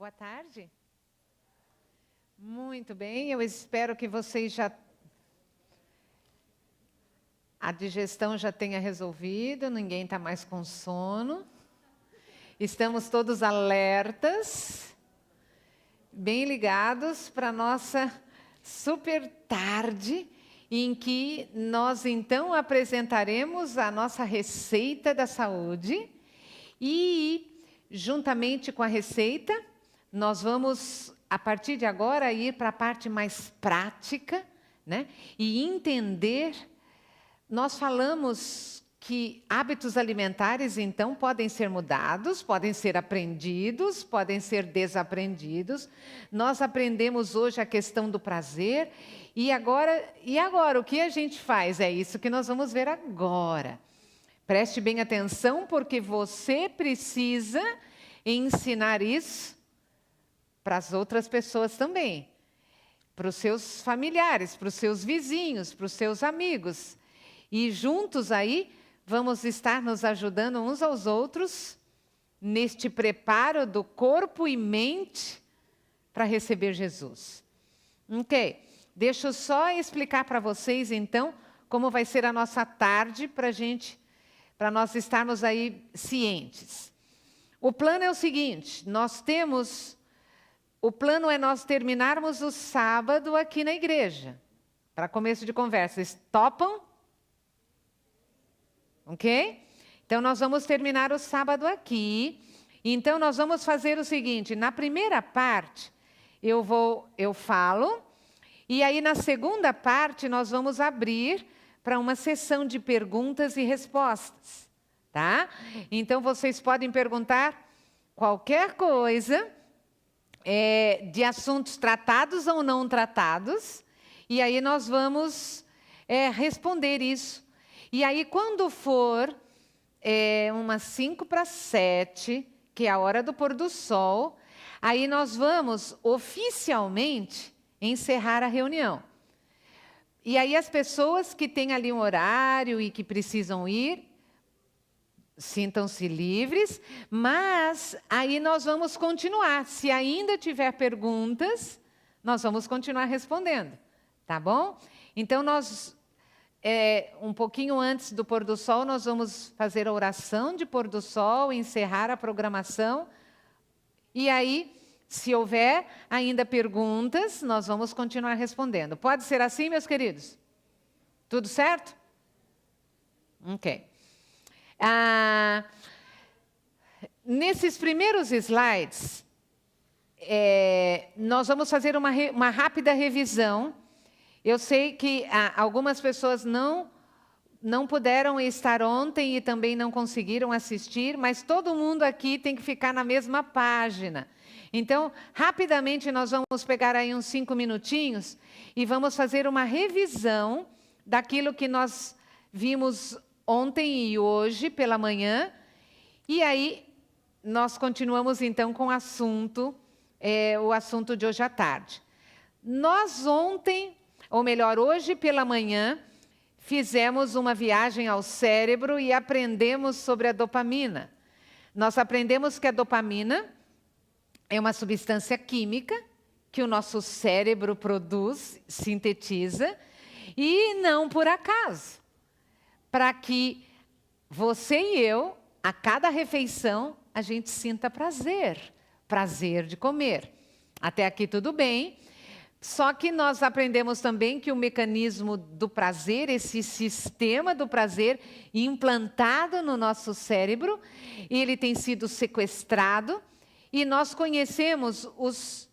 Boa tarde. Muito bem, eu espero que vocês a digestão já tenha resolvido, ninguém está mais com sono. Estamos todos alertas, bem ligados para a nossa super tarde, em que nós então apresentaremos a nossa receita da saúde e, juntamente com a receita, nós vamos, a partir de agora, ir para a parte mais prática, né? E entender. Nós falamos que hábitos alimentares, então, podem ser mudados, podem ser aprendidos, podem ser desaprendidos. Nós aprendemos hoje a questão do prazer. E agora, o que a gente faz? É isso que nós vamos ver agora. Preste bem atenção, porque você precisa ensinar isso para as outras pessoas também, para os seus familiares, para os seus vizinhos, para os seus amigos. E juntos aí vamos estar nos ajudando uns aos outros neste preparo do corpo e mente para receber Jesus. Ok, deixa eu só explicar para vocês então como vai ser a nossa tarde para nós estarmos aí cientes. O plano é o seguinte, o plano é nós terminarmos o sábado aqui na igreja. Para começo de conversa, vocês topam? Ok? Então, nós vamos terminar o sábado aqui. Então, nós vamos fazer o seguinte, na primeira parte, eu falo, e aí na segunda parte, nós vamos abrir para uma sessão de perguntas e respostas, tá? Então, vocês podem perguntar qualquer coisa, de assuntos tratados ou não tratados, e aí nós vamos responder isso. E aí, quando for umas 6:55, que é a hora do pôr do sol, aí nós vamos oficialmente encerrar a reunião. E aí as pessoas que têm ali um horário e que precisam ir, sintam-se livres, mas aí nós vamos continuar. Se ainda tiver perguntas, nós vamos continuar respondendo, tá bom? Então, um pouquinho antes do pôr do sol, nós vamos fazer a oração de pôr do sol, encerrar a programação. E aí, se houver ainda perguntas, nós vamos continuar respondendo. Pode ser assim, meus queridos? Tudo certo? Ok. Nesses primeiros slides, nós vamos fazer uma rápida revisão. Eu sei que algumas pessoas não puderam estar ontem e também não conseguiram assistir, mas todo mundo aqui tem que ficar na mesma página. Então, rapidamente, nós vamos pegar aí uns 5 minutinhos e vamos fazer uma revisão daquilo que nós vimos ontem e hoje pela manhã. E aí, nós continuamos então com o assunto de hoje à tarde. Nós ontem, ou melhor, hoje pela manhã, fizemos uma viagem ao cérebro e aprendemos sobre a dopamina. Nós aprendemos que a dopamina é uma substância química que o nosso cérebro produz, sintetiza, e não por acaso. Para que você e eu, a cada refeição, a gente sinta prazer de comer. Até aqui tudo bem. Só que nós aprendemos também que o mecanismo do prazer, esse sistema do prazer implantado no nosso cérebro, ele tem sido sequestrado e nós conhecemos os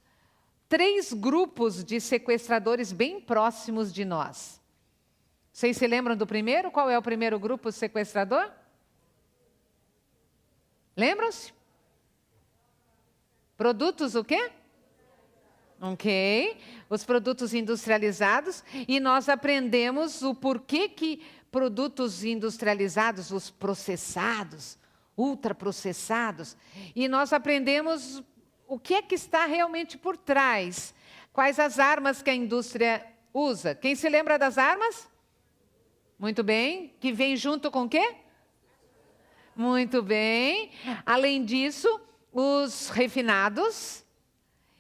3 grupos de sequestradores bem próximos de nós. Vocês se lembram do primeiro? Qual é o primeiro grupo sequestrador? Lembram-se? Produtos o quê? Ok, os produtos industrializados, e nós aprendemos o porquê que produtos industrializados, os processados, ultraprocessados, e nós aprendemos o que é que está realmente por trás, quais as armas que a indústria usa. Quem se lembra das armas? Muito bem, que vem junto com o quê? Muito bem, além disso, os refinados,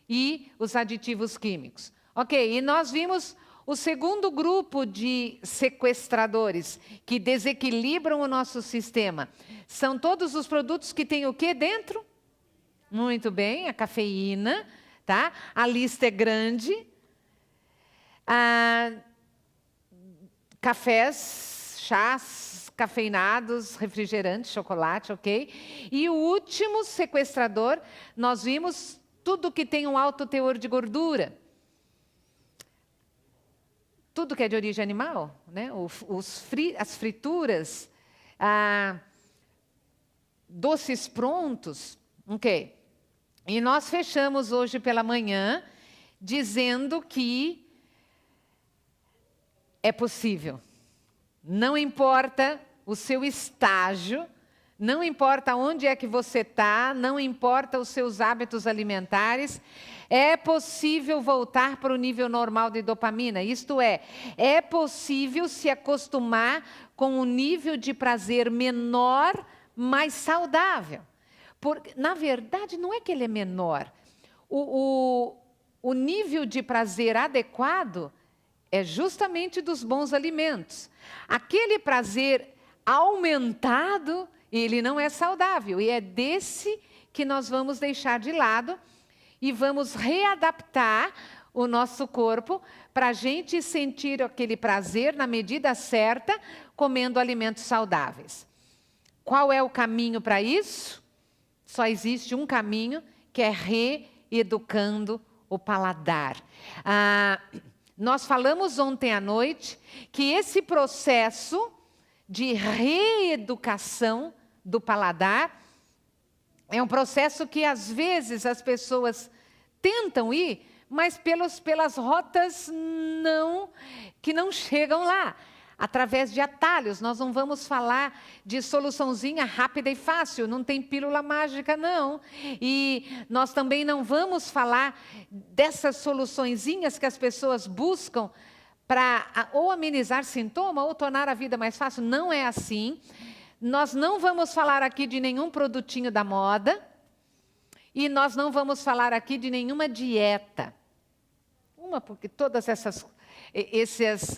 e os aditivos químicos. Ok, e nós vimos o segundo grupo de sequestradores que desequilibram o nosso sistema. São todos os produtos que têm o que dentro? Muito bem, a cafeína, tá? A lista é grande. Cafés, chás, cafeinados, refrigerantes, chocolate, ok? E o último sequestrador, nós vimos tudo que tem um alto teor de gordura. Tudo que é de origem animal, né? As frituras, doces prontos, ok? E nós fechamos hoje pela manhã dizendo que é possível. Não importa o seu estágio, não importa onde é que você está, não importa os seus hábitos alimentares, é possível voltar para o nível normal de dopamina. Isto é possível se acostumar com um nível de prazer menor, mais saudável. Porque, na verdade, não é que ele é menor. O nível de prazer adequado é justamente dos bons alimentos. Aquele prazer aumentado, ele não é saudável. E é desse que nós vamos deixar de lado e vamos readaptar o nosso corpo para a gente sentir aquele prazer na medida certa, comendo alimentos saudáveis. Qual é o caminho para isso? Só existe um caminho, que é reeducando o paladar. Nós falamos ontem à noite que esse processo de reeducação do paladar é um processo que, às vezes, as pessoas tentam ir, mas pelas rotas que não chegam lá. Através de atalhos, nós não vamos falar de soluçãozinha rápida e fácil, não tem pílula mágica, não. E nós também não vamos falar dessas soluçõezinhas que as pessoas buscam para ou amenizar sintoma ou tornar a vida mais fácil. Não é assim. Nós não vamos falar aqui de nenhum produtinho da moda e nós não vamos falar aqui de nenhuma dieta. Porque todas essas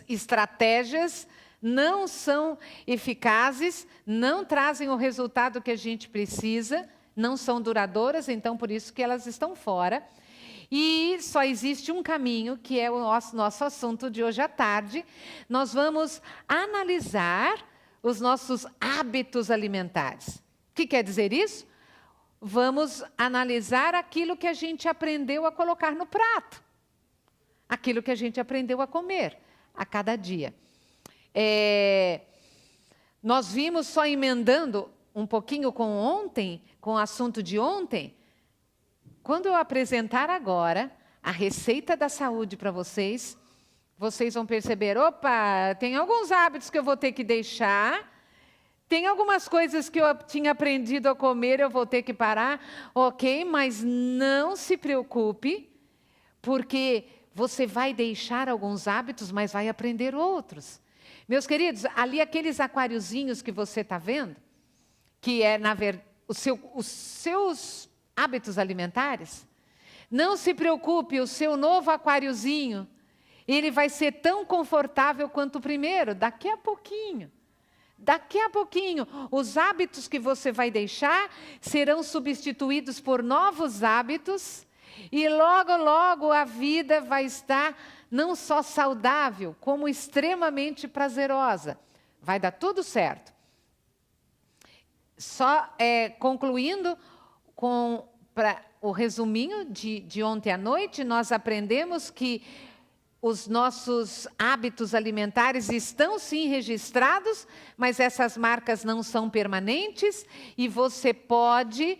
estratégias não são eficazes, não trazem o resultado que a gente precisa, não são duradouras, então por isso que elas estão fora. E só existe um caminho, que é o nosso assunto de hoje à tarde. Nós vamos analisar os nossos hábitos alimentares. O que quer dizer isso? Vamos analisar aquilo que a gente aprendeu a colocar no prato. Aquilo que a gente aprendeu a comer a cada dia. Nós vimos, só emendando um pouquinho com ontem, com o assunto de ontem, quando eu apresentar agora a receita da saúde para vocês, vocês vão perceber, opa, tem alguns hábitos que eu vou ter que deixar, tem algumas coisas que eu tinha aprendido a comer, eu vou ter que parar, ok, mas não se preocupe, porque você vai deixar alguns hábitos, mas vai aprender outros. Meus queridos, ali aqueles aquáriozinhos que você está vendo, que é, na verdade, os seus hábitos alimentares, não se preocupe, o seu novo aquáriozinho, ele vai ser tão confortável quanto o primeiro, daqui a pouquinho. Daqui a pouquinho, os hábitos que você vai deixar serão substituídos por novos hábitos, e logo, logo a vida vai estar não só saudável, como extremamente prazerosa. Vai dar tudo certo. Só concluindo com o resuminho de ontem à noite, nós aprendemos que os nossos hábitos alimentares estão sim registrados, mas essas marcas não são permanentes e você pode,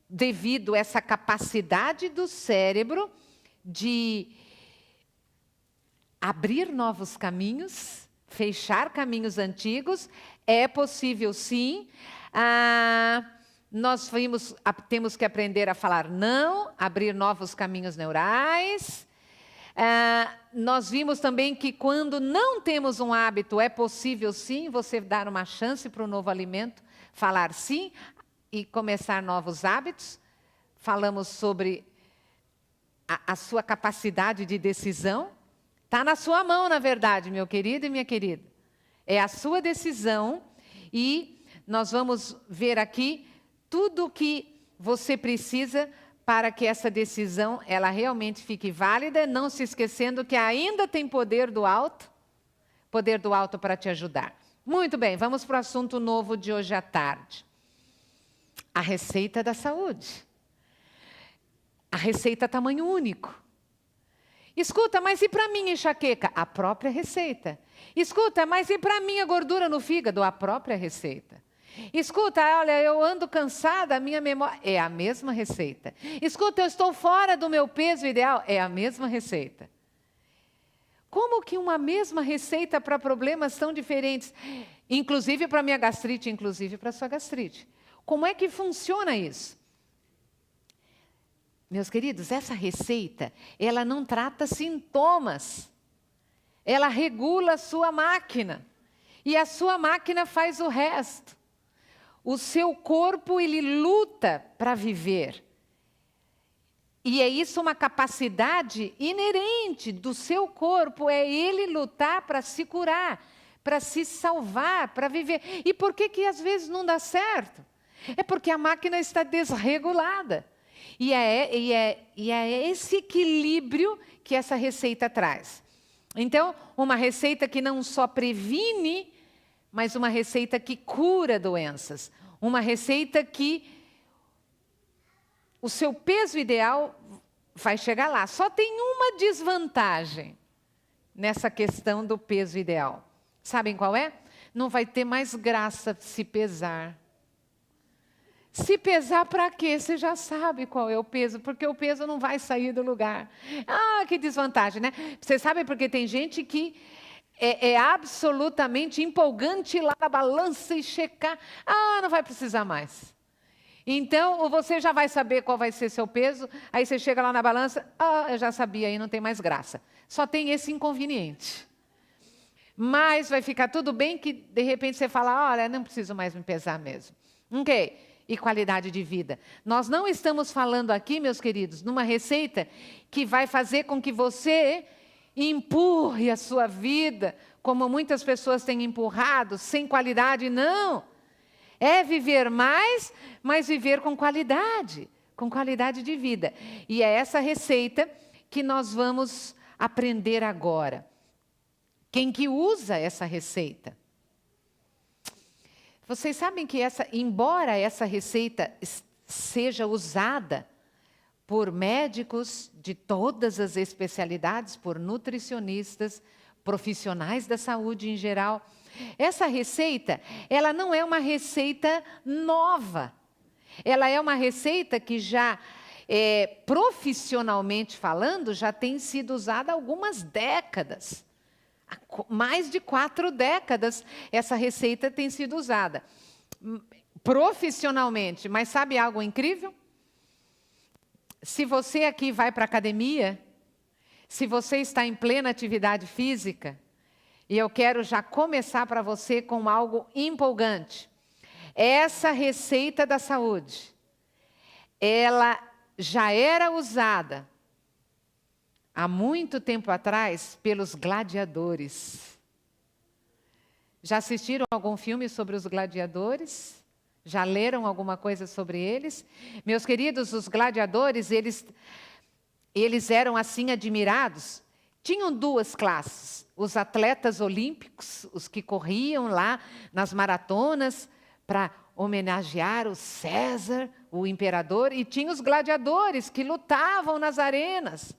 devido a essa capacidade do cérebro de abrir novos caminhos, fechar caminhos antigos, é possível sim. Nós temos que aprender a falar não, abrir novos caminhos neurais. Nós vimos também que quando não temos um hábito, é possível sim você dar uma chance para o novo alimento, falar sim e começar novos hábitos. Falamos sobre a sua capacidade de decisão. Está na sua mão, na verdade, meu querido e minha querida. É a sua decisão e nós vamos ver aqui tudo o que você precisa para que essa decisão ela realmente fique válida, não se esquecendo que ainda tem poder do alto para te ajudar. Muito bem, vamos para o assunto novo de hoje à tarde. A receita da saúde. A receita tamanho único. Escuta, mas e para minha enxaqueca? A própria receita. Escuta, mas e para minha gordura no fígado? A própria receita. Escuta, olha, eu ando cansada, a minha memória... É a mesma receita. Escuta, eu estou fora do meu peso ideal? É a mesma receita. Como que uma mesma receita para problemas tão diferentes? Inclusive para minha gastrite, inclusive para a sua gastrite. Como é que funciona isso? Meus queridos, essa receita, ela não trata sintomas. Ela regula a sua máquina. E a sua máquina faz o resto. O seu corpo, ele luta para viver. E é isso uma capacidade inerente do seu corpo, é ele lutar para se curar, para se salvar, para viver. E por que às vezes não dá certo? É porque a máquina está desregulada. E é esse equilíbrio que essa receita traz. Então, uma receita que não só previne, mas uma receita que cura doenças. Uma receita que o seu peso ideal vai chegar lá. Só tem uma desvantagem nessa questão do peso ideal. Sabem qual é? Não vai ter mais graça se pesar. Se pesar para quê? Você já sabe qual é o peso, porque o peso não vai sair do lugar. Ah, que desvantagem, né? Você sabe porque tem gente que é absolutamente empolgante ir lá na balança e checar. Ah, não vai precisar mais. Então, você já vai saber qual vai ser seu peso, aí você chega lá na balança, eu já sabia, aí não tem mais graça. Só tem esse inconveniente. Mas vai ficar tudo bem que, de repente, você fala, olha, não preciso mais me pesar mesmo. Ok. E qualidade de vida. Nós não estamos falando aqui, meus queridos, numa receita que vai fazer com que você empurre a sua vida, como muitas pessoas têm empurrado, sem qualidade, não. É viver mais, mas viver com qualidade de vida. E é essa receita que nós vamos aprender agora. Quem que usa essa receita? Vocês sabem que embora essa receita seja usada por médicos de todas as especialidades, por nutricionistas, profissionais da saúde em geral, essa receita, ela não é uma receita nova. Ela é uma receita que já, profissionalmente falando, já tem sido usada há algumas décadas. Há mais de 4 décadas essa receita tem sido usada. Profissionalmente, mas sabe algo incrível? Se você aqui vai para a academia, se você está em plena atividade física, e eu quero já começar para você com algo empolgante. Essa receita da saúde, ela já era usada há muito tempo atrás pelos gladiadores. Já assistiram algum filme sobre os gladiadores? Já leram alguma coisa sobre eles? Meus queridos, os gladiadores, eles eram assim admirados. Tinham 2 classes. Os atletas olímpicos, os que corriam lá nas maratonas para homenagear o César, o imperador, e tinha os gladiadores que lutavam nas arenas.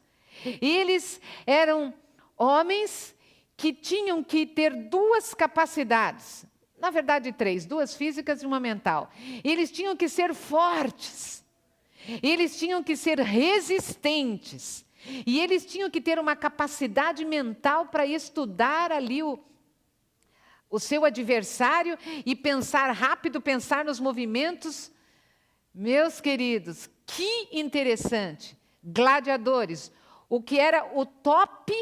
E eles eram homens que tinham que ter 2 capacidades, na verdade 3, 2 físicas e uma mental. Eles tinham que ser fortes, eles tinham que ser resistentes, e eles tinham que ter uma capacidade mental para estudar ali o seu adversário e pensar rápido, pensar nos movimentos. Meus queridos, que interessante! Gladiadores, o que era o top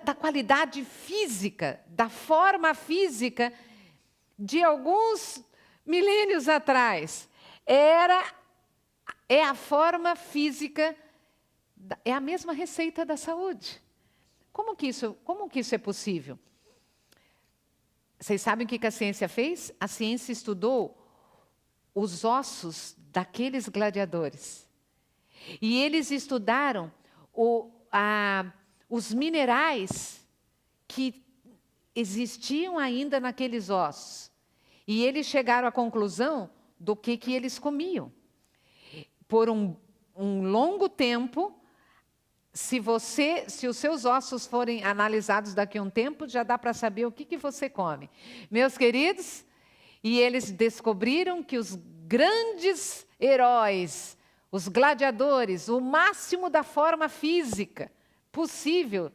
da qualidade física, da forma física de alguns milênios atrás. É a forma física É a mesma receita da saúde. Como que isso é possível? Vocês sabem o que a ciência fez? A ciência estudou os ossos daqueles gladiadores. E eles estudaram os minerais que existiam ainda naqueles ossos. E eles chegaram à conclusão do que eles comiam. Por um longo tempo, se os seus ossos forem analisados daqui a um tempo, já dá para saber o que você come. Meus queridos, e eles descobriram que os grandes heróis, os gladiadores, o máximo da forma física possível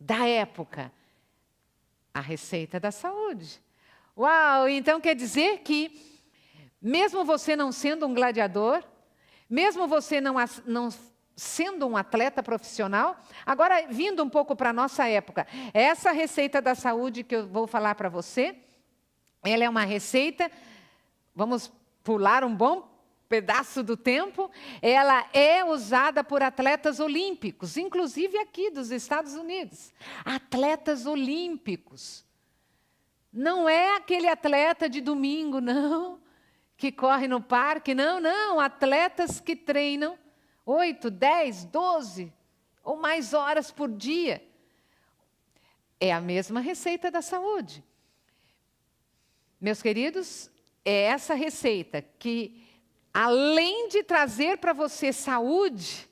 da época, a receita da saúde. Uau! Então quer dizer que, mesmo você não sendo um gladiador, mesmo você não sendo um atleta profissional, agora vindo um pouco para a nossa época, essa receita da saúde que eu vou falar para você, ela é uma receita, vamos pular um bom pedaço do tempo, ela é usada por atletas olímpicos, inclusive aqui dos Estados Unidos. Atletas olímpicos. Não é aquele atleta de domingo, não, que corre no parque, não, atletas que treinam 8, 10, 12 ou mais horas por dia. É a mesma receita da saúde. Meus queridos, é essa receita que, além de trazer para você saúde,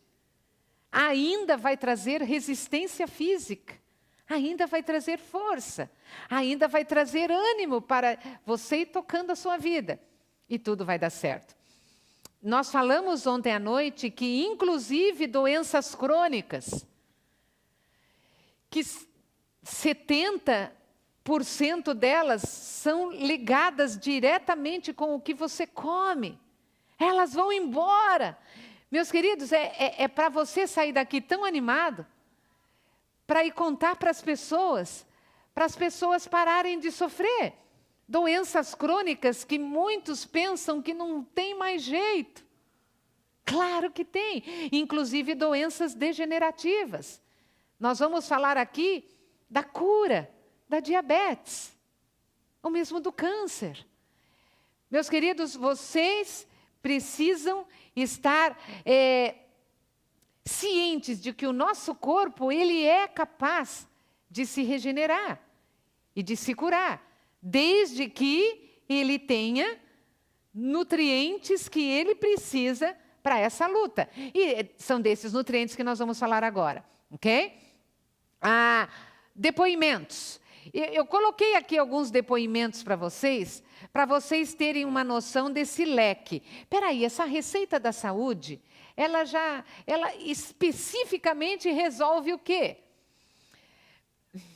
ainda vai trazer resistência física, ainda vai trazer força, ainda vai trazer ânimo para você ir tocando a sua vida. E tudo vai dar certo. Nós falamos ontem à noite que, inclusive, doenças crônicas, que 70% delas são ligadas diretamente com o que você come. Elas vão embora. Meus queridos, é para você sair daqui tão animado, para ir contar para as pessoas pararem de sofrer. Doenças crônicas que muitos pensam que não tem mais jeito. Claro que tem, inclusive doenças degenerativas. Nós vamos falar aqui da cura da diabetes, ou mesmo do câncer. Meus queridos, vocês precisam estar cientes de que o nosso corpo, ele é capaz de se regenerar e de se curar, desde que ele tenha nutrientes que ele precisa para essa luta. E são desses nutrientes que nós vamos falar agora, ok? Depoimentos. Eu coloquei aqui alguns depoimentos para vocês terem uma noção desse leque. Espera aí, essa receita da saúde, ela especificamente resolve o quê?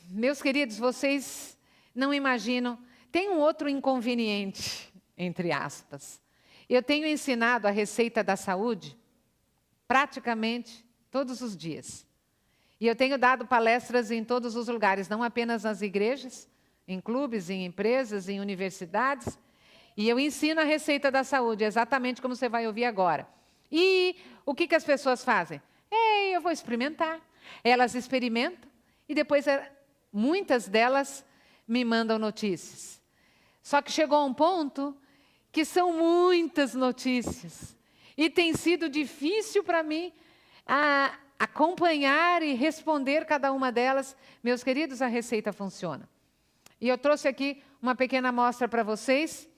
Meus queridos, vocês não imaginam, tem um outro inconveniente, entre aspas. Eu tenho ensinado a receita da saúde praticamente todos os dias. E eu tenho dado palestras em todos os lugares, não apenas nas igrejas, em clubes, em empresas, em universidades. E eu ensino a receita da saúde, exatamente como você vai ouvir agora. E o que as pessoas fazem? Eu vou experimentar. Elas experimentam e depois muitas delas me mandam notícias. Só que chegou a um ponto que são muitas notícias. E tem sido difícil para mim acompanhar e responder cada uma delas. Meus queridos, a receita funciona. E eu trouxe aqui uma pequena amostra para vocês.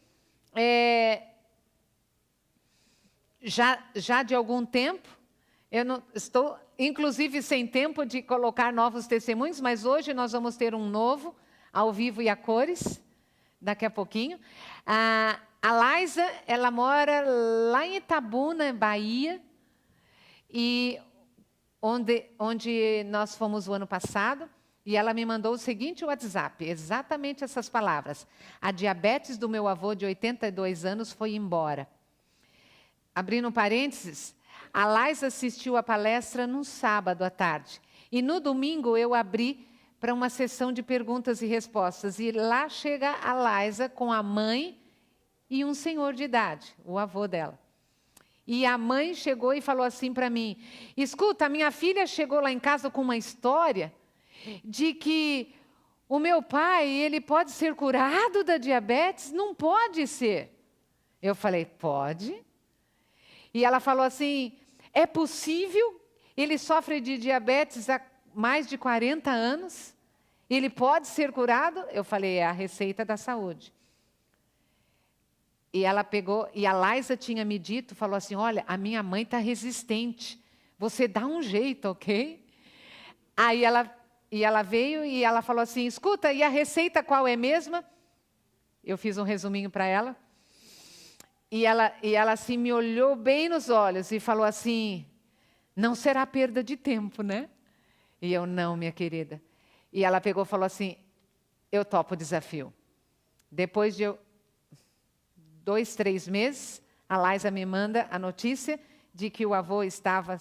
Já de algum tempo, eu não estou, inclusive, sem tempo de colocar novos testemunhos, mas hoje nós vamos ter um novo, ao vivo e a cores, daqui a pouquinho. A Laisa, ela mora lá em Itabuna, Bahia, e onde nós fomos o ano passado, e ela me mandou o seguinte WhatsApp, exatamente essas palavras: a diabetes do meu avô de 82 anos foi embora. Abrindo parênteses, a Laisa assistiu a palestra no sábado à tarde, e no domingo eu abri para uma sessão de perguntas e respostas, e lá chega a Laisa com a mãe e um senhor de idade, o avô dela. E a mãe chegou e falou assim para mim: escuta, a minha filha chegou lá em casa com uma história de que o meu pai, ele pode ser curado da diabetes? Não pode ser. Eu falei: pode. E ela falou assim: é possível? Ele sofre de diabetes há mais de 40 anos? Ele pode ser curado? Eu falei: é a receita da saúde. E ela pegou, e a Laisa tinha me dito, falou assim: olha, a minha mãe está resistente, você dá um jeito, ok? Aí ela veio e ela falou assim: escuta, e a receita qual é mesma? Eu fiz um resuminho para ela. E ela assim me olhou bem nos olhos e falou assim: não será perda de tempo, né? E eu: não, minha querida. E ela pegou e falou assim: eu topo o desafio. Depois de 2, 3 meses, a Laisa me manda a notícia de que o avô estava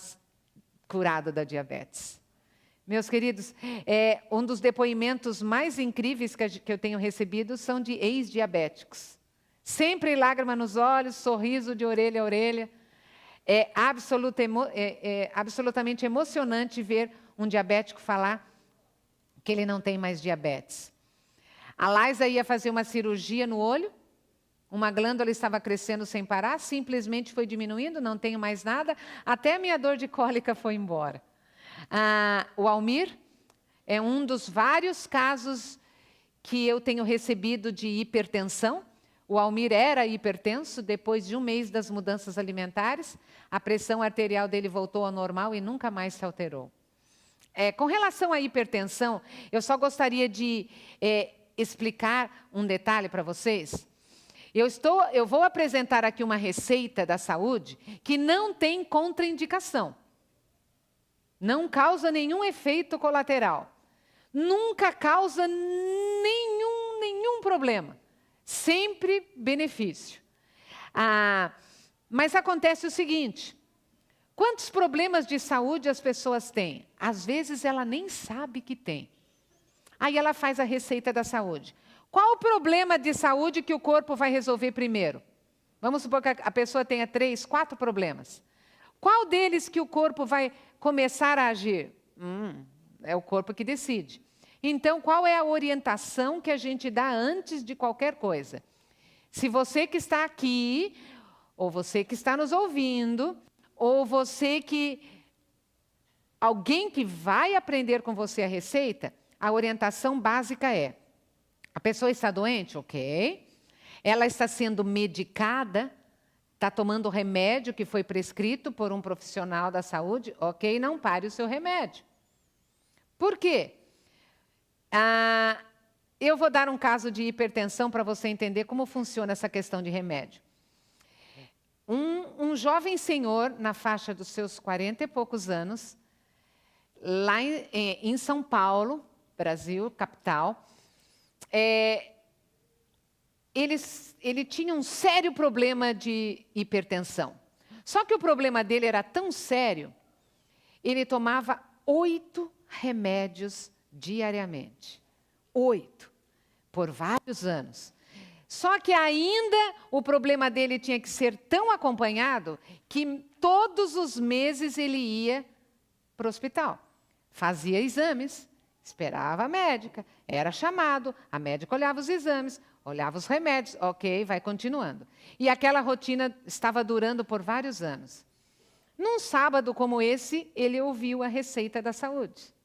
curado da diabetes. Meus queridos, um dos depoimentos mais incríveis que eu tenho recebido são de ex-diabéticos. Sempre lágrima nos olhos, sorriso de orelha a orelha. É absolutamente emocionante ver um diabético falar que ele não tem mais diabetes. A Laisa ia fazer uma cirurgia no olho, uma glândula estava crescendo sem parar, simplesmente foi diminuindo, não tenho mais nada, até a minha dor de cólica foi embora. O Almir é um dos vários casos que eu tenho recebido de hipertensão. O Almir era hipertenso, depois de 1 mês das mudanças alimentares, a pressão arterial dele voltou ao normal e nunca mais se alterou. Com relação à hipertensão, eu só gostaria de explicar um detalhe para vocês. Eu vou apresentar aqui uma receita da saúde que não tem contraindicação. Não causa nenhum efeito colateral. Nunca causa nenhum problema. Sempre benefício. Mas acontece o seguinte: quantos problemas de saúde as pessoas têm? Às vezes ela nem sabe que tem. Aí ela faz a receita da saúde. Qual o problema de saúde que o corpo vai resolver primeiro? Vamos supor que a pessoa tenha 3, 4 problemas. Qual deles que o corpo vai começar a agir? É o corpo que decide. Então, qual é a orientação que a gente dá antes de qualquer coisa? Se você que está aqui, ou você que está nos ouvindo, ou alguém que vai aprender com você a receita, a orientação básica é: a pessoa está doente? Ok. Ela está sendo medicada? Está tomando remédio que foi prescrito por um profissional da saúde? Ok, não pare o seu remédio. Por quê? Eu vou dar um caso de hipertensão para você entender como funciona essa questão de remédio. Um jovem senhor, na faixa dos seus 40 e poucos anos, lá em São Paulo, Brasil, capital, ele tinha um sério problema de hipertensão. Só que o problema dele era tão sério, ele tomava 8 remédios diariamente. 8, por vários anos. Só que ainda o problema dele tinha que ser tão acompanhado que todos os meses ele ia para o hospital. Fazia exames, esperava a médica, era chamado, a médica olhava os exames, olhava os remédios, ok, vai continuando. E aquela rotina estava durando por vários anos. Num sábado como esse, ele ouviu a receita da saúde.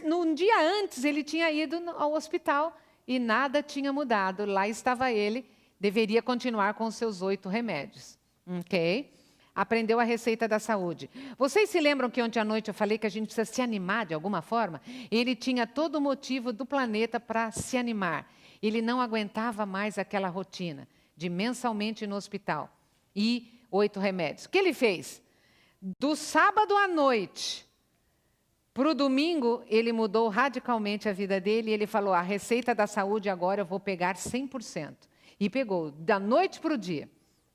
Num dia antes, ele tinha ido ao hospital e nada tinha mudado. Lá estava ele, deveria continuar com os seus 8 remédios. Ok? Aprendeu a receita da saúde. Vocês se lembram que ontem à noite eu falei que a gente precisa se animar de alguma forma? Ele tinha todo o motivo do planeta para se animar. Ele não aguentava mais aquela rotina de mensalmente ir no hospital e 8 remédios. O que ele fez? Do sábado à noite para o domingo, ele mudou radicalmente a vida dele e ele falou: a receita da saúde agora eu vou pegar 100%. E pegou, da noite para o dia.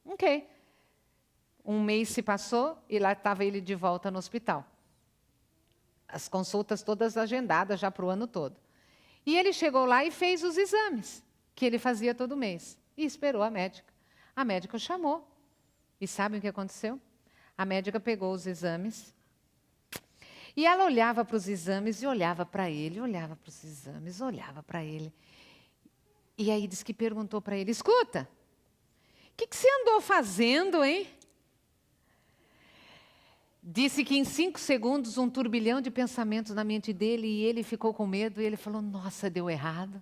Ok. 1 mês se passou e lá estava ele de volta no hospital. As consultas todas agendadas já para o ano todo. E ele chegou lá e fez os exames que ele fazia todo mês. E esperou a médica. A médica o chamou. E sabem o que aconteceu? A médica pegou os exames e ela olhava para os exames e olhava para ele, olhava para os exames, olhava para ele. E aí diz que perguntou para ele, escuta, o que você andou fazendo, hein? Disse que em 5 segundos um turbilhão de pensamentos na mente dele e ele ficou com medo e ele falou, nossa, deu errado.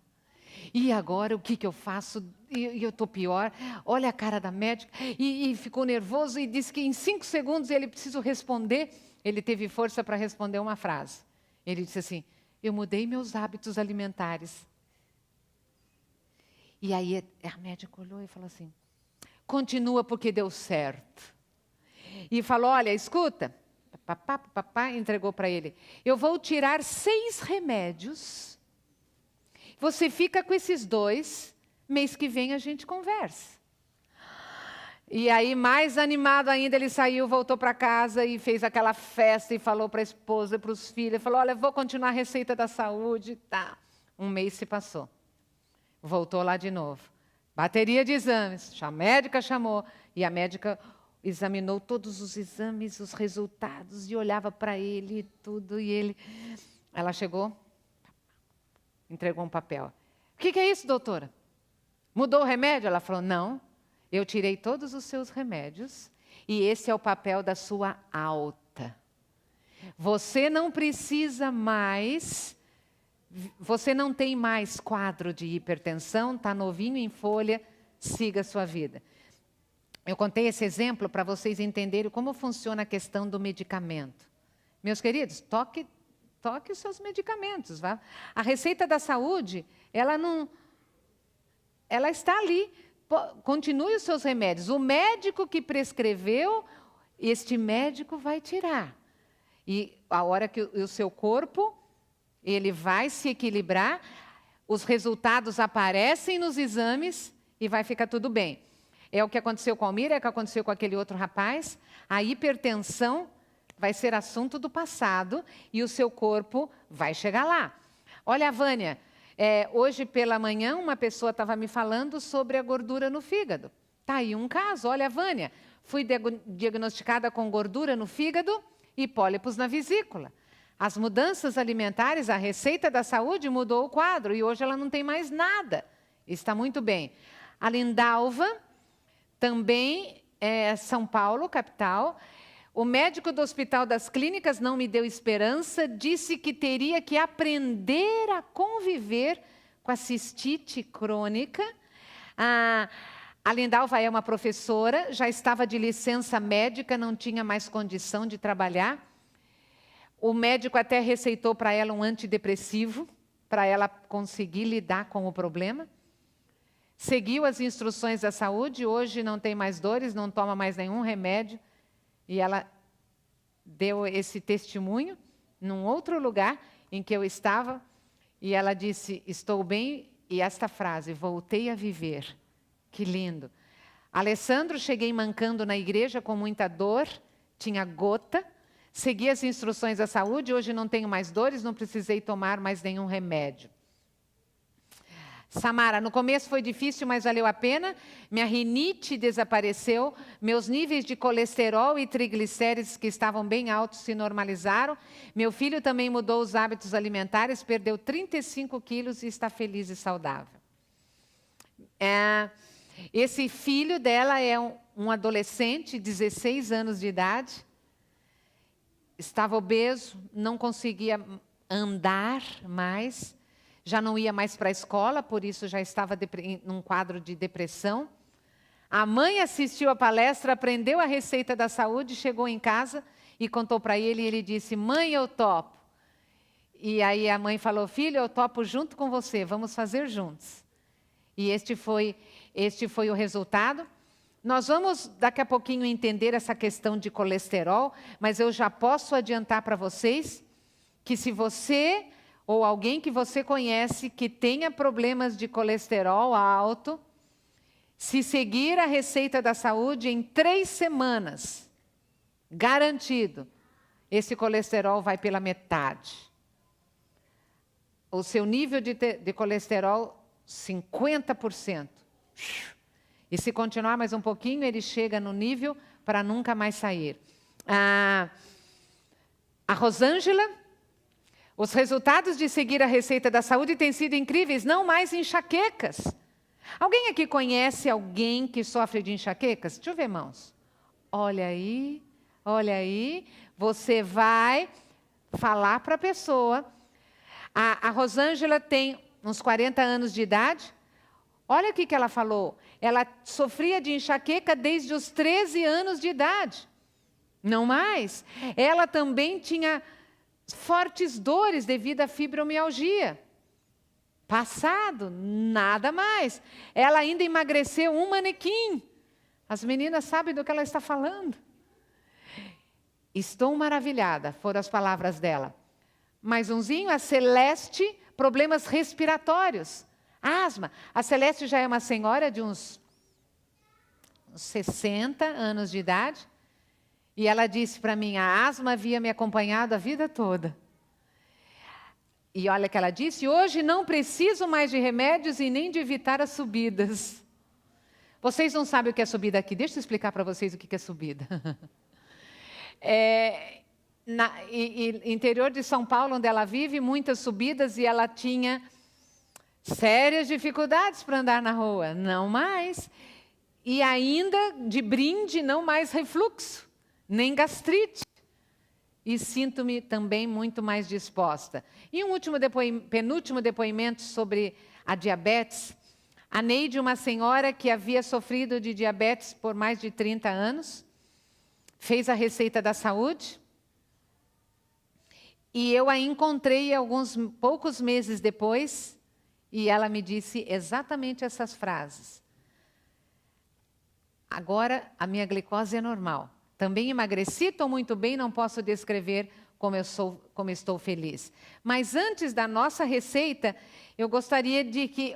E agora o que eu faço? E eu estou pior. Olha a cara da médica. E ficou nervoso e disse que em 5 segundos ele precisou responder. Ele teve força para responder uma frase. Ele disse assim, eu mudei meus hábitos alimentares. E aí a médica olhou e falou assim, continua porque deu certo. E falou, olha, escuta, papá entregou para ele, eu vou tirar 6 remédios, você fica com esses 2, mês que vem a gente conversa. E aí, mais animado ainda, ele saiu, voltou para casa e fez aquela festa e falou para a esposa e para os filhos, falou, olha, vou continuar a receita da saúde, tá. 1 mês se passou, voltou lá de novo, bateria de exames, a médica chamou e a médica examinou todos os exames, os resultados, e olhava para ele e tudo, ela chegou, entregou um papel. O que é isso, doutora? Mudou o remédio? Ela falou, não, eu tirei todos os seus remédios, e esse é o papel da sua alta. Você não precisa mais, você não tem mais quadro de hipertensão, está novinho em folha, siga a sua vida. Eu contei esse exemplo para vocês entenderem como funciona a questão do medicamento. Meus queridos, toque os seus medicamentos. Vá. A receita da saúde, ela está ali. Continue os seus remédios. O médico que prescreveu, este médico vai tirar. E a hora que o seu corpo, ele vai se equilibrar, os resultados aparecem nos exames e vai ficar tudo bem. É o que aconteceu com a Almira, é o que aconteceu com aquele outro rapaz. A hipertensão vai ser assunto do passado e o seu corpo vai chegar lá. Olha, Vânia, hoje pela manhã uma pessoa estava me falando sobre a gordura no fígado. Está aí um caso, olha, Vânia, fui diagnosticada com gordura no fígado e pólipos na vesícula. As mudanças alimentares, a receita da saúde mudou o quadro e hoje ela não tem mais nada. Está muito bem. A Lindalva, também São Paulo, capital. O médico do Hospital das Clínicas não me deu esperança, disse que teria que aprender a conviver com a cistite crônica. A Lindalva é uma professora, já estava de licença médica, não tinha mais condição de trabalhar. O médico até receitou para ela um antidepressivo, para ela conseguir lidar com o problema. Seguiu as instruções da saúde, hoje não tem mais dores, não toma mais nenhum remédio. E ela deu esse testemunho num outro lugar em que eu estava. E ela disse, estou bem, e esta frase, voltei a viver. Que lindo. Alessandro, cheguei mancando na igreja com muita dor, tinha gota. Segui as instruções da saúde, hoje não tenho mais dores, não precisei tomar mais nenhum remédio. Samara, no começo foi difícil, mas valeu a pena. Minha rinite desapareceu, meus níveis de colesterol e triglicérides que estavam bem altos se normalizaram. Meu filho também mudou os hábitos alimentares, perdeu 35 quilos e está feliz e saudável. Esse filho dela é um adolescente, 16 anos de idade, estava obeso, não conseguia andar mais, já não ia mais para a escola, por isso já estava num quadro de depressão. A mãe assistiu a palestra, aprendeu a receita da saúde, chegou em casa e contou para ele, e ele disse, mãe, eu topo. E aí a mãe falou, filho, eu topo junto com você, vamos fazer juntos. E este foi o resultado. Nós vamos daqui a pouquinho entender essa questão de colesterol, mas eu já posso adiantar para vocês que se você ou alguém que você conhece que tenha problemas de colesterol alto, se seguir a receita da saúde em 3 semanas, garantido, esse colesterol vai pela metade. O seu nível de colesterol, 50%. E se continuar mais um pouquinho, ele chega no nível para nunca mais sair. A Rosângela, os resultados de seguir a receita da saúde têm sido incríveis, não mais enxaquecas. Alguém aqui conhece alguém que sofre de enxaquecas? Deixa eu ver, mãos. Olha aí, você vai falar para a pessoa. A Rosângela tem uns 40 anos de idade. Olha o que ela falou. Ela sofria de enxaqueca desde os 13 anos de idade. Não mais. Ela também tinha fortes dores devido à fibromialgia. Passado, nada mais. Ela ainda emagreceu um manequim. As meninas sabem do que ela está falando. Estou maravilhada, foram as palavras dela. Mais umzinho, a Celeste, problemas respiratórios. Asma. A Celeste já é uma senhora de uns 60 anos de idade. E ela disse para mim, a asma havia me acompanhado a vida toda. E olha o que ela disse, hoje não preciso mais de remédios e nem de evitar as subidas. Vocês não sabem o que é subida aqui, deixa eu explicar para vocês o que é subida. Interior de São Paulo, onde ela vive, muitas subidas, e ela tinha sérias dificuldades para andar na rua, não mais. E ainda, de brinde, não mais refluxo, nem gastrite. E sinto-me também muito mais disposta. E um penúltimo depoimento sobre a diabetes. A Neide, uma senhora que havia sofrido de diabetes por mais de 30 anos, fez a receita da saúde. E eu a encontrei alguns poucos meses depois, e ela me disse exatamente essas frases. Agora a minha glicose é normal. Também emagreci, estou muito bem, não posso descrever como estou feliz. Mas antes da nossa receita, eu gostaria de que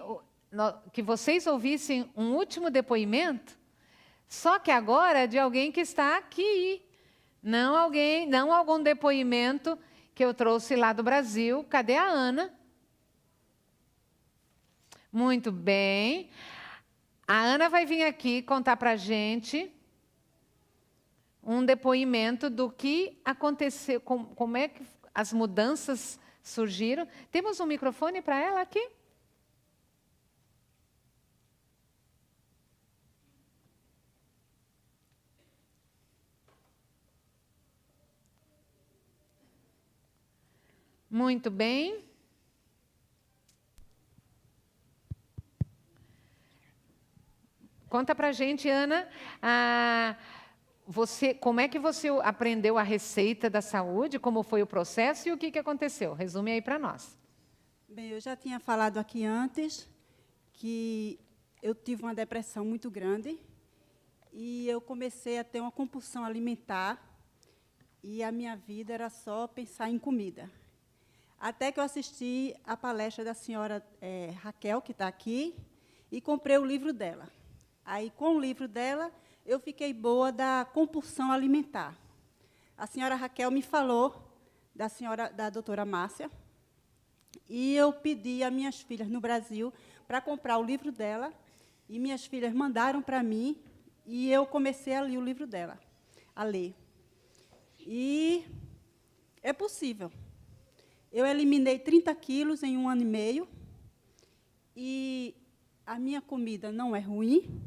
vocês ouvissem um último depoimento, só que agora de alguém que está aqui. Não algum depoimento que eu trouxe lá do Brasil. Cadê a Ana? Muito bem. A Ana vai vir aqui contar para a gente um depoimento do que aconteceu, como é que as mudanças surgiram. Temos um microfone para ela aqui? Muito bem. Conta para a gente, Ana, como é que você aprendeu a receita da saúde, como foi o processo e o que aconteceu? Resume aí para nós. Bem, eu já tinha falado aqui antes que eu tive uma depressão muito grande e eu comecei a ter uma compulsão alimentar e a minha vida era só pensar em comida. Até que eu assisti a palestra da senhora Raquel, que está aqui, e comprei o livro dela. Aí, com o livro dela, eu fiquei boa da compulsão alimentar. A senhora Raquel me falou da doutora Márcia, e eu pedi a minhas filhas no Brasil para comprar o livro dela, e minhas filhas mandaram para mim, e eu comecei a ler o livro dela, a ler. E é possível. Eu eliminei 30 quilos em 1 ano e meio, e a minha comida não é ruim,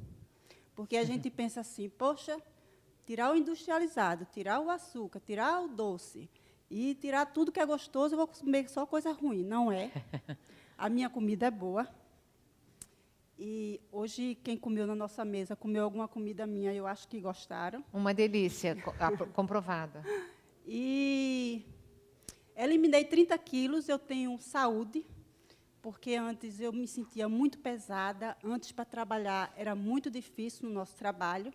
porque a gente pensa assim, poxa, tirar o industrializado, tirar o açúcar, tirar o doce e tirar tudo que é gostoso, eu vou comer só coisa ruim. Não é. A minha comida é boa. E hoje, quem comeu na nossa mesa, comeu alguma comida minha, eu acho que gostaram. Uma delícia, comprovada. E eliminei 30 quilos, eu tenho saúde, porque antes eu me sentia muito pesada, antes para trabalhar era muito difícil no nosso trabalho,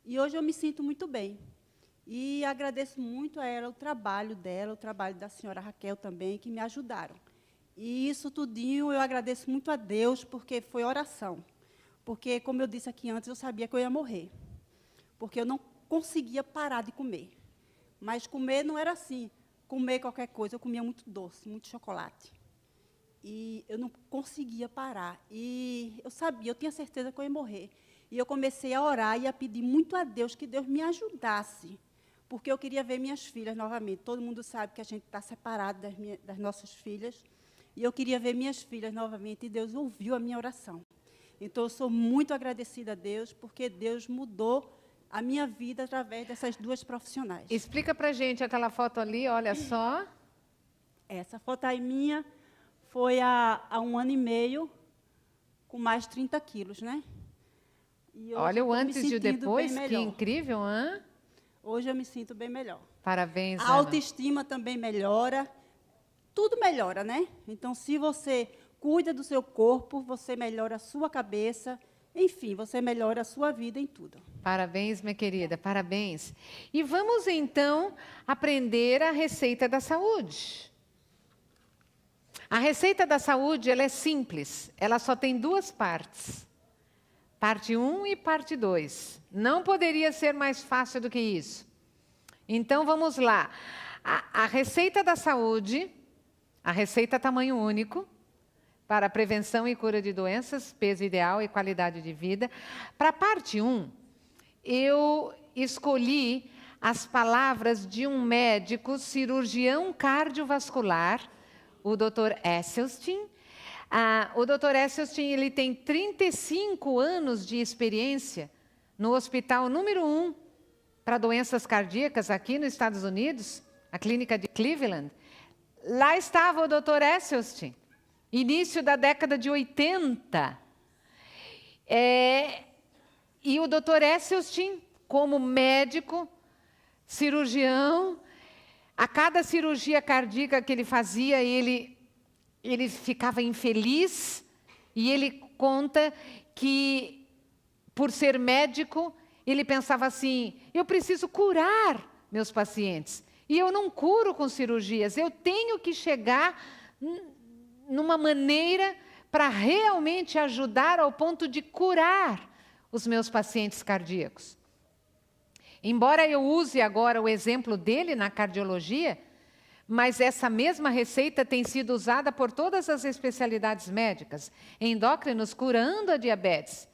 e hoje eu me sinto muito bem. E agradeço muito a ela, o trabalho dela, o trabalho da senhora Raquel também, que me ajudaram. E isso tudinho eu agradeço muito a Deus, porque foi oração. Porque, como eu disse aqui antes, eu sabia que eu ia morrer, porque eu não conseguia parar de comer. Mas comer não era assim, comer qualquer coisa, eu comia muito doce, muito chocolate. E eu não conseguia parar. E eu sabia, eu tinha certeza que eu ia morrer. E eu comecei a orar e a pedir muito a Deus que Deus me ajudasse, porque eu queria ver minhas filhas novamente. Todo mundo sabe que a gente está separado das nossas filhas, e eu queria ver minhas filhas novamente, e Deus ouviu a minha oração. Então, eu sou muito agradecida a Deus, porque Deus mudou a minha vida através dessas duas profissionais. Explica pra gente aquela foto ali, olha só. Essa foto aí minha foi há 1 ano e meio, com mais 30 quilos, né? E Olha o antes e o depois, que melhor. incrível, hã? Hoje eu me sinto bem melhor. Parabéns, A Ana. autoestima também melhora, tudo melhora, né? Então, se você cuida do seu corpo, você melhora a sua cabeça, enfim, você melhora a sua vida em tudo. Parabéns, minha querida, parabéns. E vamos, então, aprender a receita da saúde. A receita da saúde, ela é simples, ela só tem 2 partes. Parte 1 e parte 2. Não poderia ser mais fácil do que isso. Então, vamos lá. A receita da saúde, a receita tamanho único, para a prevenção e cura de doenças, peso ideal e qualidade de vida. Para a parte 1, eu escolhi as palavras de um médico cirurgião cardiovascular, o Dr. Esselstyn. O Dr. Esselstyn, ele tem 35 anos de experiência no hospital número 1 para doenças cardíacas aqui nos Estados Unidos, a clínica de Cleveland. Lá estava o Dr. Esselstyn, início da década de 80. E o Dr. Esselstyn, como médico, cirurgião, a cada cirurgia cardíaca que ele fazia, ele ficava infeliz, e ele conta que, por ser médico, ele pensava assim: eu preciso curar meus pacientes, e eu não curo com cirurgias, eu tenho que chegar numa maneira para realmente ajudar ao ponto de curar os meus pacientes cardíacos. Embora eu use agora o exemplo dele na cardiologia, mas essa mesma receita tem sido usada por todas as especialidades médicas. Endócrinos curando a diabetes,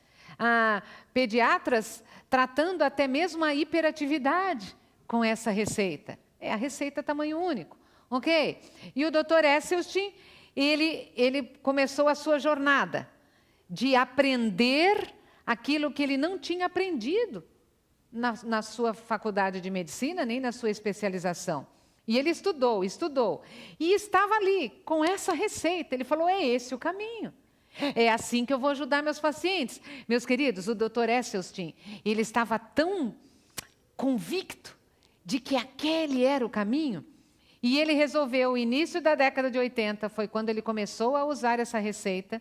pediatras tratando até mesmo a hiperatividade com essa receita. É a receita tamanho único, ok? E o Dr. Esselstyn, ele começou a sua jornada de aprender aquilo que ele não tinha aprendido na sua faculdade de medicina, nem na sua especialização. E ele estudou, e estava ali com essa receita. Ele falou: é esse o caminho. É assim que eu vou ajudar meus pacientes. Meus queridos, o Dr. Esselstyn, ele estava tão convicto de que aquele era o caminho, e ele resolveu, no início da década de 80, foi quando ele começou a usar essa receita,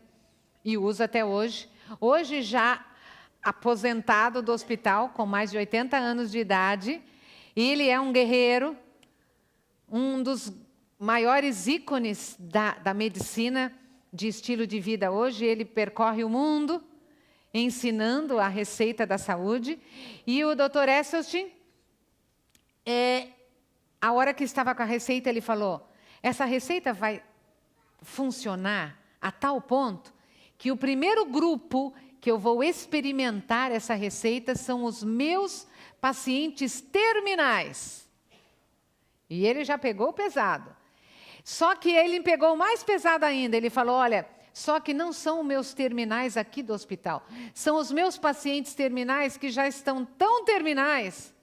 e usa até hoje. Hoje já aposentado do hospital, com mais de 80 anos de idade, ele é um guerreiro, um dos maiores ícones da medicina de estilo de vida hoje. Ele percorre o mundo ensinando a receita da saúde. E o Dr. Esselstyn, a hora que estava com a receita, ele falou: essa receita vai funcionar a tal ponto que o primeiro grupo que eu vou experimentar essa receita são os meus pacientes terminais. E ele já pegou pesado. Só que ele pegou mais pesado ainda. Ele falou: olha, só que não são os meus terminais aqui do hospital. São os meus pacientes terminais que já estão tão terminais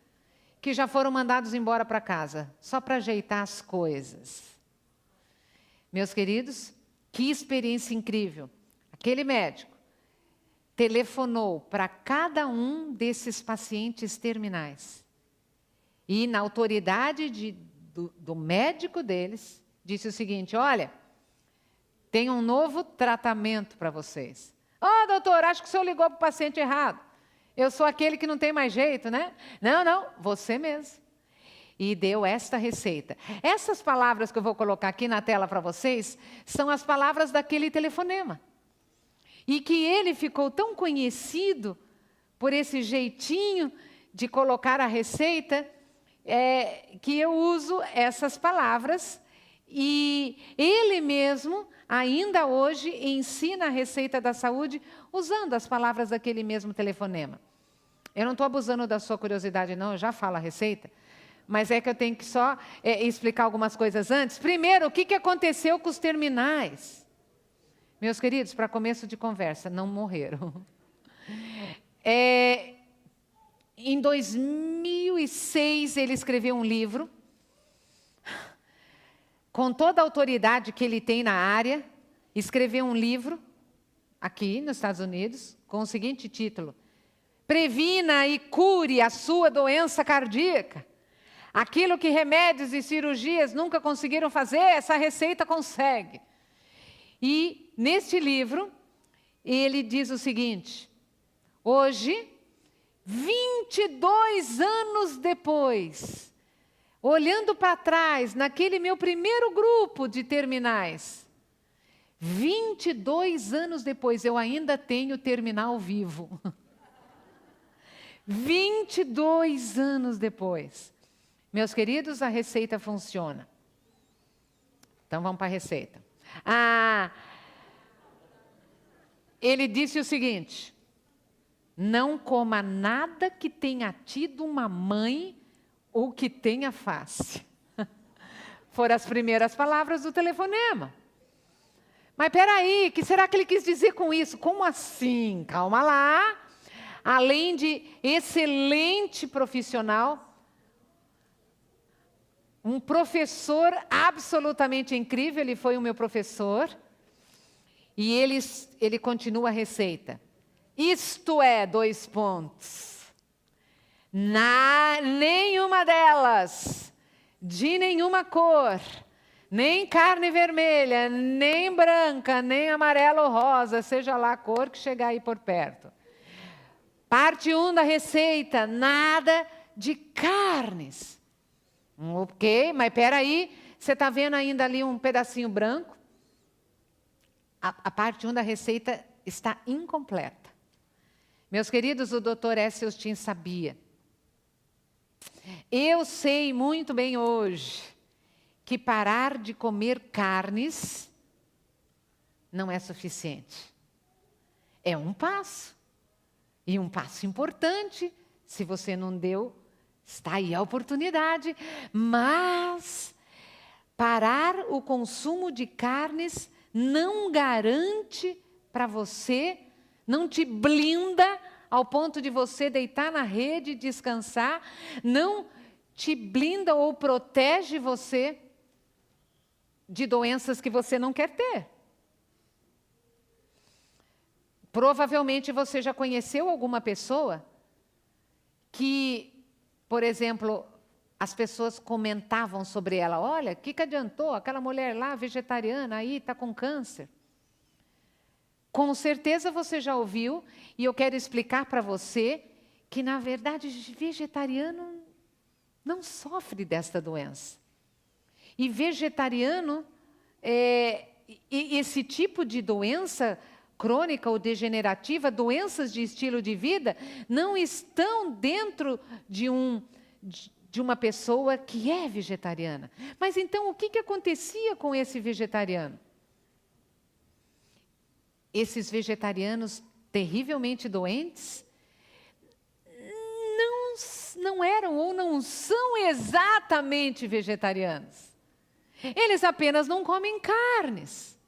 que já foram mandados embora para casa, só para ajeitar as coisas. Meus queridos, que experiência incrível. Aquele médico telefonou para cada um desses pacientes terminais. E na autoridade do médico deles, disse o seguinte: olha, tem um novo tratamento para vocês. Doutor, acho que o senhor ligou para o paciente errado. Eu sou aquele que não tem mais jeito, né? Não, você mesmo. E deu esta receita. Essas palavras que eu vou colocar aqui na tela para vocês, são as palavras daquele telefonema. E que ele ficou tão conhecido por esse jeitinho de colocar a receita, que eu uso essas palavras E ele mesmo, ainda hoje, ensina a receita da saúde usando as palavras daquele mesmo telefonema. Eu não estou abusando da sua curiosidade, não, eu já falo a receita. Mas é que eu tenho que só explicar algumas coisas antes. Primeiro, o que aconteceu com os terminais? Meus queridos, para começo de conversa, não morreram. Em 2006, ele escreveu um livro, com toda a autoridade que ele tem na área, escreveu um livro, aqui nos Estados Unidos, com o seguinte título: Previna e cure a sua doença cardíaca. Aquilo que remédios e cirurgias nunca conseguiram fazer, essa receita consegue. E, neste livro, ele diz o seguinte: hoje, 22 anos depois, olhando para trás, naquele meu primeiro grupo de terminais, 22 anos depois, eu ainda tenho terminal vivo. 22 anos depois. Meus queridos, a receita funciona. Então, vamos para a receita. Ele disse o seguinte: não coma nada que tenha tido uma mãe ou que tenha face. Foram as primeiras palavras do telefonema. Mas peraí, o que será que ele quis dizer com isso? Como assim? Calma lá. Além de excelente profissional, um professor absolutamente incrível, ele foi o meu professor, e ele continua a receita. Isto é, 2 pontos. Nenhuma delas, de nenhuma cor, nem carne vermelha, nem branca, nem amarela ou rosa, seja lá a cor que chegar aí por perto. Parte 1 da receita, nada de carnes. Ok, mas espera aí, você está vendo ainda ali um pedacinho branco? A parte 1 da receita está incompleta. Meus queridos, o Dr. S. Austin sabia. Eu sei muito bem hoje que parar de comer carnes não é suficiente. É um passo. E um passo importante. Se você não deu, está aí a oportunidade. Mas parar o consumo de carnes não garante para você, não te blinda ao ponto de você deitar na rede e descansar, não te blinda ou protege você de doenças que você não quer ter. Provavelmente você já conheceu alguma pessoa que, por exemplo, as pessoas comentavam sobre ela: olha, o que adiantou? Aquela mulher lá, vegetariana, aí está com câncer. Com certeza você já ouviu, e eu quero explicar para você que, na verdade, vegetariano não sofre desta doença. E vegetariano, esse tipo de doença crônica ou degenerativa, doenças de estilo de vida, não estão dentro de uma pessoa que é vegetariana. Mas então, o que acontecia com esse vegetariano? Esses vegetarianos terrivelmente doentes não eram ou não são exatamente vegetarianos. Eles apenas não comem carnes,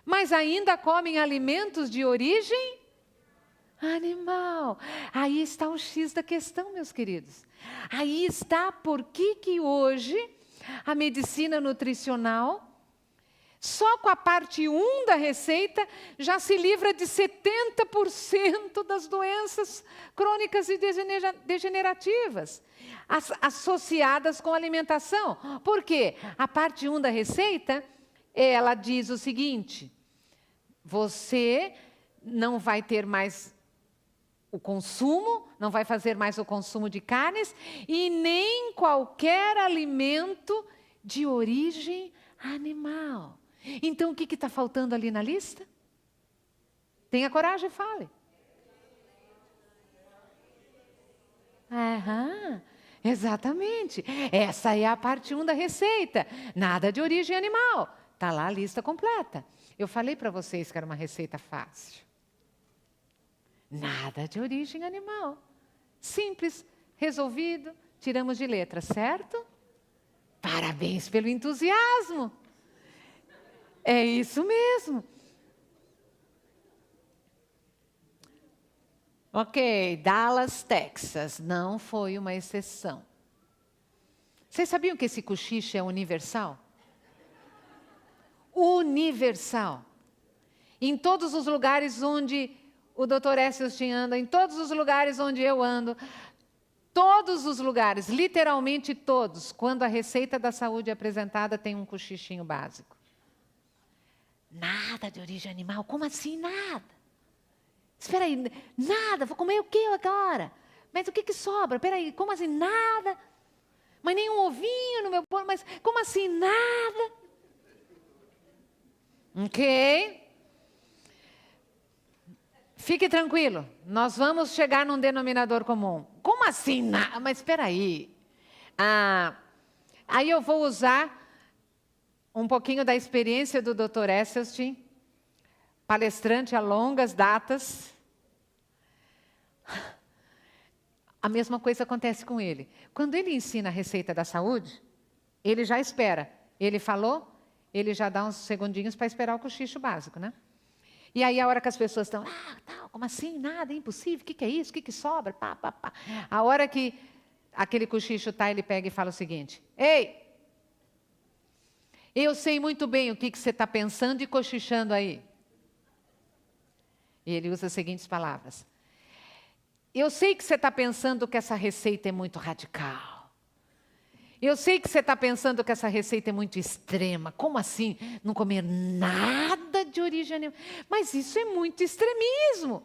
mas ainda comem alimentos de origem animal. Aí está o X da questão, meus queridos. Aí está por que hoje a medicina nutricional, só com a parte 1 da receita, já se livra de 70% das doenças crônicas e degenerativas associadas com alimentação. Por quê? A parte 1 da receita, ela diz o seguinte: você não vai ter mais o consumo, não vai fazer mais o consumo de carnes e nem qualquer alimento de origem animal. Então, o que está faltando ali na lista? Tenha coragem e fale. Exatamente. Essa é a parte 1 da receita. Nada de origem animal. Está lá a lista completa. Eu falei para vocês que era uma receita fácil. Nada de origem animal. Simples, resolvido, tiramos de letra, certo? Parabéns pelo entusiasmo. É isso mesmo. Ok, Dallas, Texas, não foi uma exceção. Vocês sabiam que esse cochicho é universal? Universal. Em todos os lugares onde o Dr. Esselstyn anda, em todos os lugares onde eu ando, todos os lugares, literalmente todos, quando a receita da saúde é apresentada, tem um cochichinho básico. Nada de origem animal, como assim nada? Espera aí, nada, vou comer o que agora? Mas o que sobra? Espera aí, como assim nada? Mas nem um ovinho no meu bolo, mas como assim nada? Ok? Fique tranquilo, nós vamos chegar num denominador comum. Como assim nada? Mas espera aí. Aí eu vou usar um pouquinho da experiência do Dr. Esselstyn, palestrante a longas datas. A mesma coisa acontece com ele. Quando ele ensina a receita da saúde, ele já espera. Ele falou, ele já dá uns segundinhos para esperar o cochicho básico, né? E aí a hora que as pessoas estão, tal, como assim, nada, é impossível, o que é isso, o que sobra, pá. A hora que aquele cochicho está, ele pega e fala o seguinte, ei, eu sei muito bem o que você está pensando e cochichando aí. E ele usa as seguintes palavras. Eu sei que você está pensando que essa receita é muito radical. Eu sei que você está pensando que essa receita é muito extrema. Como assim? Não comer nada de origem animal? Mas isso é muito extremismo.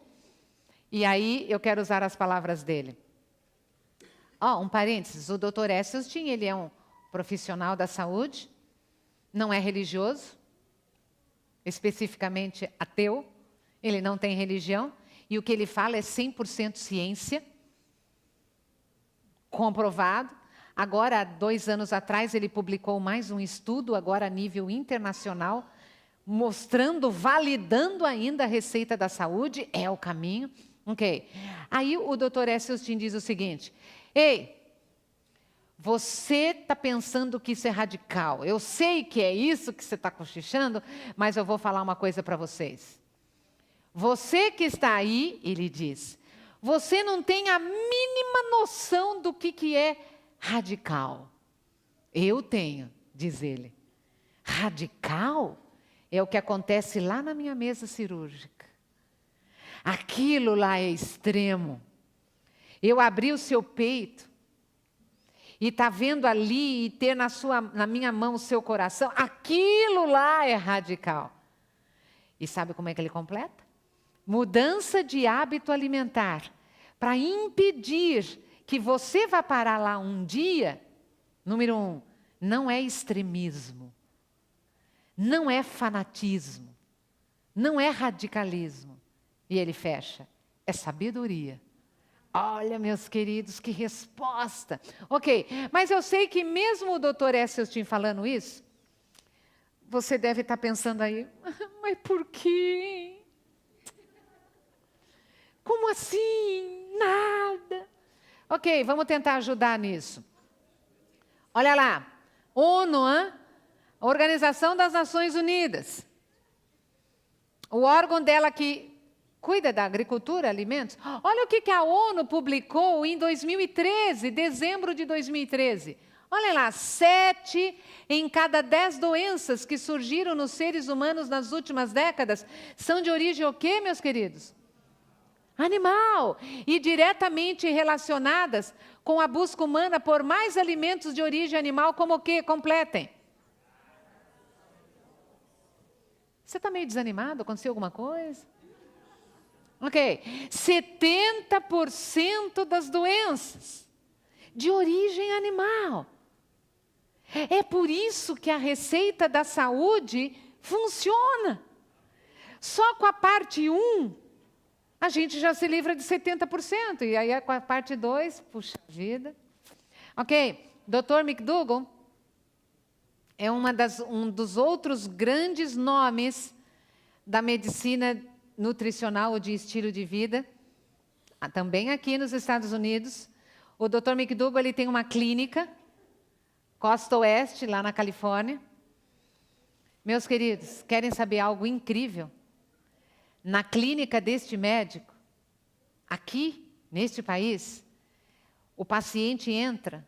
E aí eu quero usar as palavras dele. Um parênteses, o Dr. Esselstyn, ele é um profissional da saúde, não é religioso, especificamente ateu, ele não tem religião, e o que ele fala é 100% ciência, comprovado. Agora, 2 anos atrás, ele publicou mais um estudo, agora a nível internacional, mostrando, validando ainda a receita da saúde, é o caminho. Ok. Aí o Dr. Esselstyn diz o seguinte, ei, você está pensando que isso é radical, eu sei que é isso que você está cochichando, mas eu vou falar uma coisa para vocês. Você que está aí, ele diz, você não tem a mínima noção do que é radical. Eu tenho, diz ele. Radical é o que acontece lá na minha mesa cirúrgica. Aquilo lá é extremo. Eu abri o seu peito e está vendo ali e ter na minha mão o seu coração. Aquilo lá é radical. E sabe como é que ele completa? Mudança de hábito alimentar para impedir que você vá parar lá um dia. Número 1, não é extremismo, não é fanatismo, não é radicalismo. E ele fecha, é sabedoria. Olha, meus queridos, que resposta. Ok, mas eu sei que mesmo o Dr. Esselstyn falando isso, você deve estar pensando aí, mas por quê? Como assim? Nada. Ok, vamos tentar ajudar nisso. Olha lá, ONU, Organização das Nações Unidas. O órgão dela que cuida da agricultura, alimentos. Olha o que a ONU publicou em 2013, dezembro de 2013. Olha lá, 7 em cada 10 doenças que surgiram nos seres humanos nas últimas décadas são de origem o quê, meus queridos? Animal, e diretamente relacionadas com a busca humana por mais alimentos de origem animal, como o quê? Completem. Você está meio desanimado? Aconteceu alguma coisa? Ok, 70% das doenças de origem animal. É por isso que a receita da saúde funciona. Só com a parte 1, a gente já se livra de 70%. E aí com a parte 2, puxa vida. Ok? Dr. McDougall é um dos outros grandes nomes da medicina nutricional ou de estilo de vida, também aqui nos Estados Unidos. O Dr. McDougall ele tem uma clínica, Costa Oeste, lá na Califórnia. Meus queridos, querem saber algo incrível? Na clínica deste médico, aqui, neste país, o paciente entra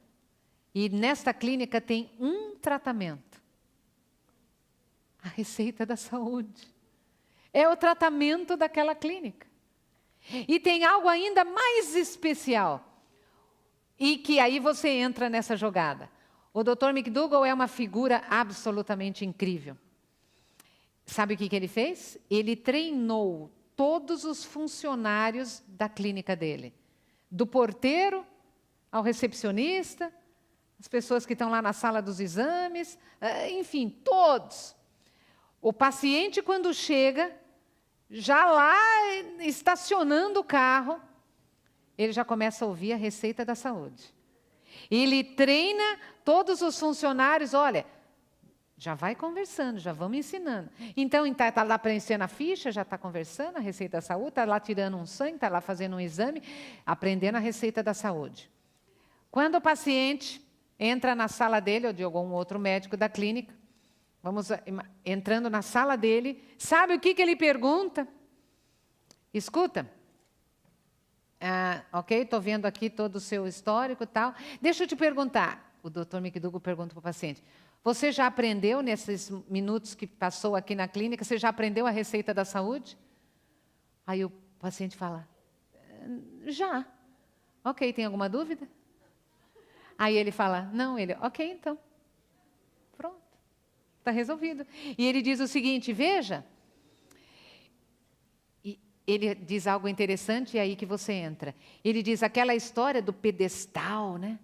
e nesta clínica tem um tratamento. A receita da saúde. É o tratamento daquela clínica. E tem algo ainda mais especial. E que aí você entra nessa jogada. O Dr. McDougall é uma figura absolutamente incrível. Sabe o que ele fez? Ele treinou todos os funcionários da clínica dele. Do porteiro ao recepcionista, as pessoas que estão lá na sala dos exames, enfim, todos. O paciente, quando chega, já lá estacionando o carro, ele já começa a ouvir a receita da saúde. Ele treina todos os funcionários, olha, já vai conversando, já vamos ensinando. Então, está lá preenchendo a ficha, já está conversando a receita da saúde, está lá tirando um sangue, está lá fazendo um exame, aprendendo a receita da saúde. Quando o paciente entra na sala dele, ou de algum outro médico da clínica, vamos entrando na sala dele, sabe o que ele pergunta? Escuta. Ok, estou vendo aqui todo o seu histórico e tal. Deixa eu te perguntar. O Dr. McDougall pergunta para o paciente. Você já aprendeu, nesses minutos que passou aqui na clínica, você já aprendeu a receita da saúde? Aí o paciente fala, já. Ok, tem alguma dúvida? Aí ele fala, não, ok, então. Pronto, está resolvido. E ele diz o seguinte, veja, e ele diz algo interessante, e é aí que você entra. Ele diz aquela história do pedestal, né?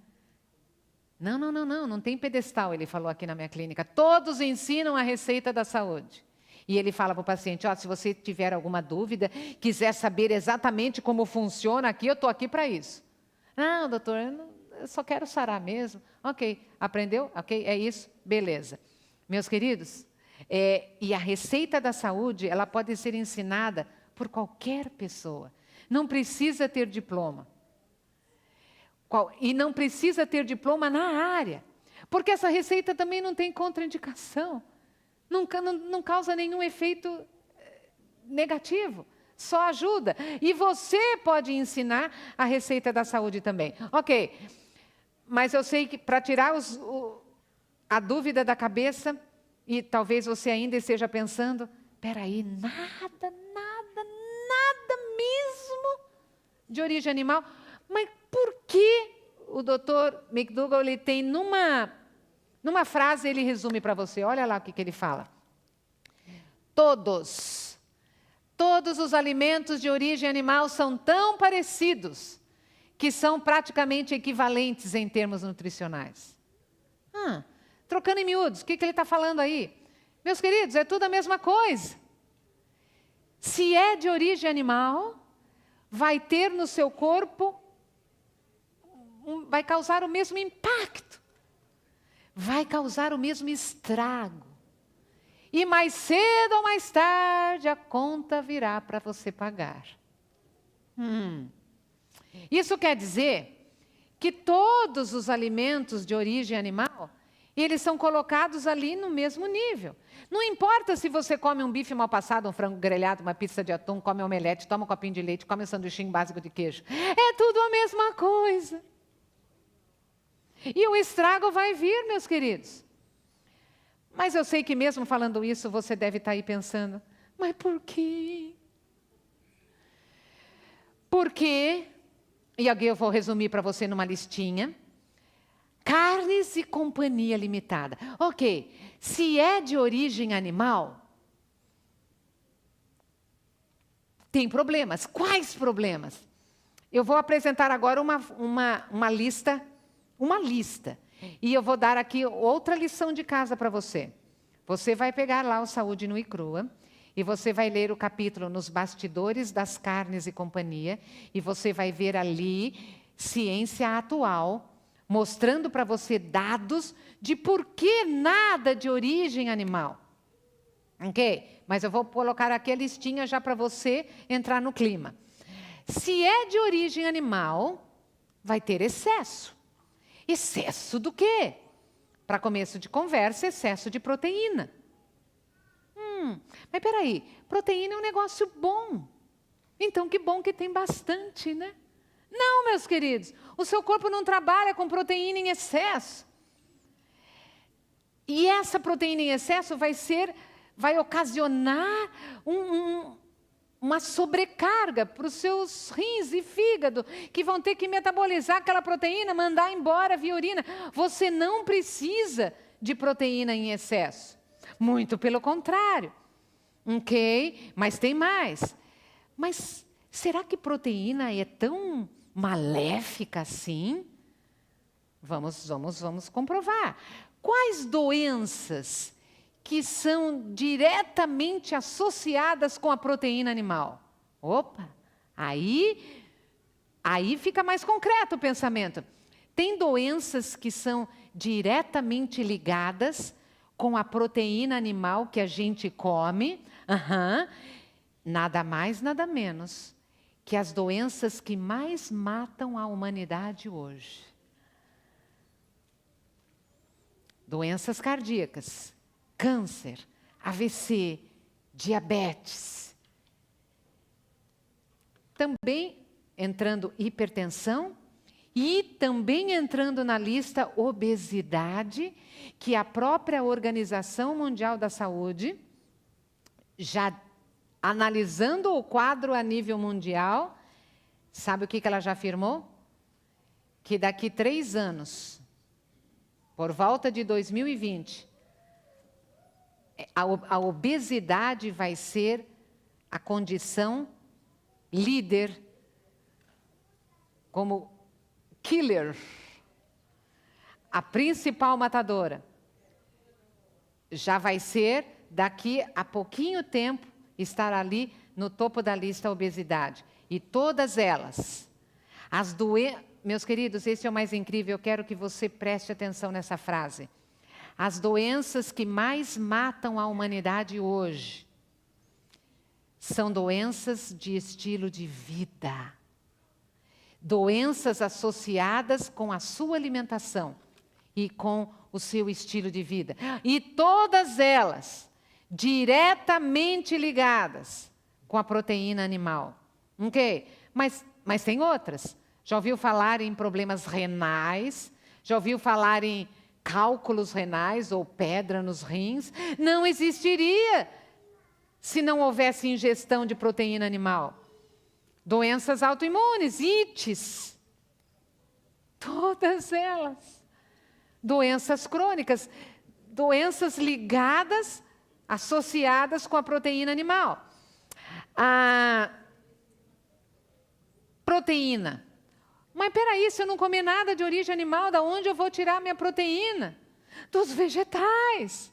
Não tem pedestal, ele falou aqui na minha clínica. Todos ensinam a receita da saúde. E ele fala para o paciente, se você tiver alguma dúvida, quiser saber exatamente como funciona aqui, eu estou aqui para isso. Não, doutor, eu só quero sarar mesmo. Ok, aprendeu? Ok, é isso? Beleza. Meus queridos, e a receita da saúde, ela pode ser ensinada por qualquer pessoa. Não precisa ter diploma. E não precisa ter diploma na área. Porque essa receita também não tem contraindicação. Não causa nenhum efeito negativo. Só ajuda. E você pode ensinar a receita da saúde também. Ok. Mas eu sei que para tirar a dúvida da cabeça, e talvez você ainda esteja pensando, espera aí, nada mesmo de origem animal. Mas por que o Dr. McDougall ele tem numa frase, ele resume para você, olha lá o que ele fala. Todos os alimentos de origem animal são tão parecidos que são praticamente equivalentes em termos nutricionais. Trocando em miúdos, o que ele está falando aí? Meus queridos, é tudo a mesma coisa. Se é de origem animal, vai ter no seu corpo, vai causar o mesmo impacto, vai causar o mesmo estrago. E mais cedo ou mais tarde, a conta virá para você pagar. Isso quer dizer que todos os alimentos de origem animal, eles são colocados ali no mesmo nível. Não importa se você come um bife mal passado, um frango grelhado, uma pizza de atum, come um omelete, toma um copinho de leite, come um sanduichinho básico de queijo. É tudo a mesma coisa. E o estrago vai vir, meus queridos. Mas eu sei que mesmo falando isso, você deve estar aí pensando, mas por quê? Porque, e aqui eu vou resumir para você numa listinha, Carnes e Companhia Limitada. Ok, se é de origem animal, tem problemas. Quais problemas? Eu vou apresentar agora uma lista. E eu vou dar aqui outra lição de casa para você. Você vai pegar lá o Saúde Nua e Crua e você vai ler o capítulo Nos Bastidores das Carnes e Companhia e você vai ver ali ciência atual mostrando para você dados de por que nada de origem animal. Ok? Mas eu vou colocar aqui a listinha já para você entrar no clima. Se é de origem animal, vai ter excesso. Excesso do quê? Para começo de conversa, excesso de proteína. Mas peraí, proteína é um negócio bom. Então que bom que tem bastante, né? Não, meus queridos, o seu corpo não trabalha com proteína em excesso. E essa proteína em excesso vai ocasionar uma sobrecarga para os seus rins e fígado, que vão ter que metabolizar aquela proteína, mandar embora via urina. Você não precisa de proteína em excesso. Muito pelo contrário. Ok? Mas tem mais. Mas será que proteína é tão maléfica assim? Vamos comprovar. Quais doenças que são diretamente associadas com a proteína animal? Opa, aí fica mais concreto o pensamento. Tem doenças que são diretamente ligadas com a proteína animal que a gente come, nada mais, nada menos que as doenças que mais matam a humanidade hoje. Doenças cardíacas, câncer, AVC, diabetes. Também entrando hipertensão e também entrando na lista obesidade, que a própria Organização Mundial da Saúde, já analisando o quadro a nível mundial, sabe o que ela já afirmou? Que daqui 3 anos, por volta de 2020, a obesidade vai ser a condição líder como killer, a principal matadora. Já vai ser, daqui a pouquinho tempo, estar ali no topo da lista a obesidade. E todas elas, meus queridos, esse é o mais incrível, eu quero que você preste atenção nessa frase. As doenças que mais matam a humanidade hoje são doenças de estilo de vida. Doenças associadas com a sua alimentação e com o seu estilo de vida. E todas elas diretamente ligadas com a proteína animal. Ok? Mas tem outras. Já ouviu falar em problemas renais? Já ouviu falar em cálculos renais ou pedra nos rins? Não existiria se não houvesse ingestão de proteína animal. Doenças autoimunes, ites. Todas elas. Doenças crônicas, doenças ligadas, associadas com a proteína animal. A proteína. Mas peraí, se eu não comer nada de origem animal, da onde eu vou tirar minha proteína? Dos vegetais.